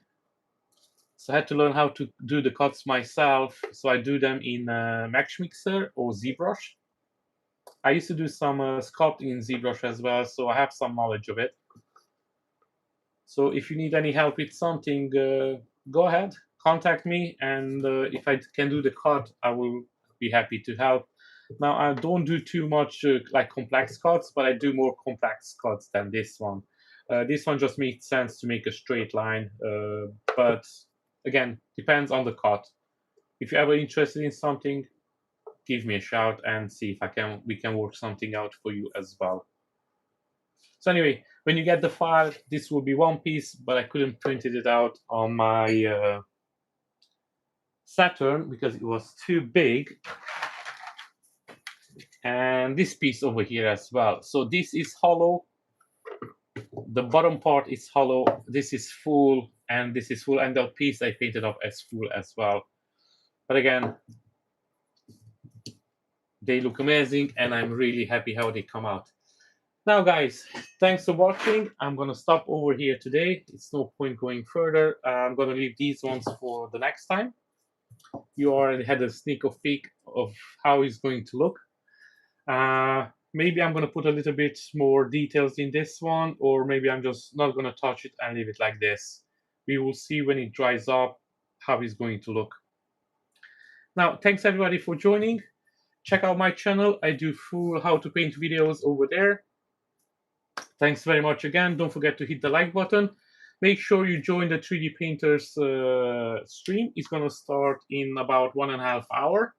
So I had to learn how to do the cuts myself. So I do them in Max Mixer or ZBrush. I used to do some sculpting in ZBrush as well, so I have some knowledge of it. So if you need any help with something, go ahead, contact me, and if I can do the cut, I will be happy to help. Now, I don't do too much like complex cuts, but I do more complex cuts than this one. This one just makes sense to make a straight line, but again, depends on the cut. If you're ever interested in something, give me a shout and see if we can work something out for you as well. So anyway, when you get the file, this will be one piece, but I couldn't print it out on my Saturn because it was too big. And this piece over here as well. So this is hollow. The bottom part is hollow. This is full, and this is full. And the piece I painted up as full as well. But again, they look amazing, and I'm really happy how they come out. Now, guys, thanks for watching. I'm going to stop over here today. It's no point going further. I'm going to leave these ones for the next time. You already had a sneak peek of how it's going to look. Maybe I'm going to put a little bit more details in this one, or maybe I'm just not going to touch it and leave it like this. We will see when it dries up how it's going to look. Now, thanks everybody for joining. Check out my channel. I do full how to paint videos over there. Thanks very much again. Don't forget to hit the like button. Make sure you join the 3D Painters stream. It's going to start in about 1.5 hours.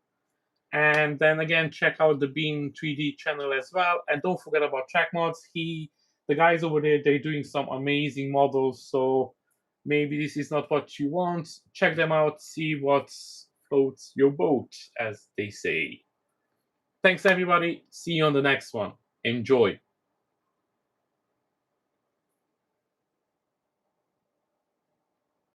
And then again, check out the Bean 3D channel as well. And don't forget about Track Mods. The guys over there, they're doing some amazing models. So maybe this is not what you want. Check them out. See what floats your boat, as they say. Thanks, everybody. See you on the next one. Enjoy.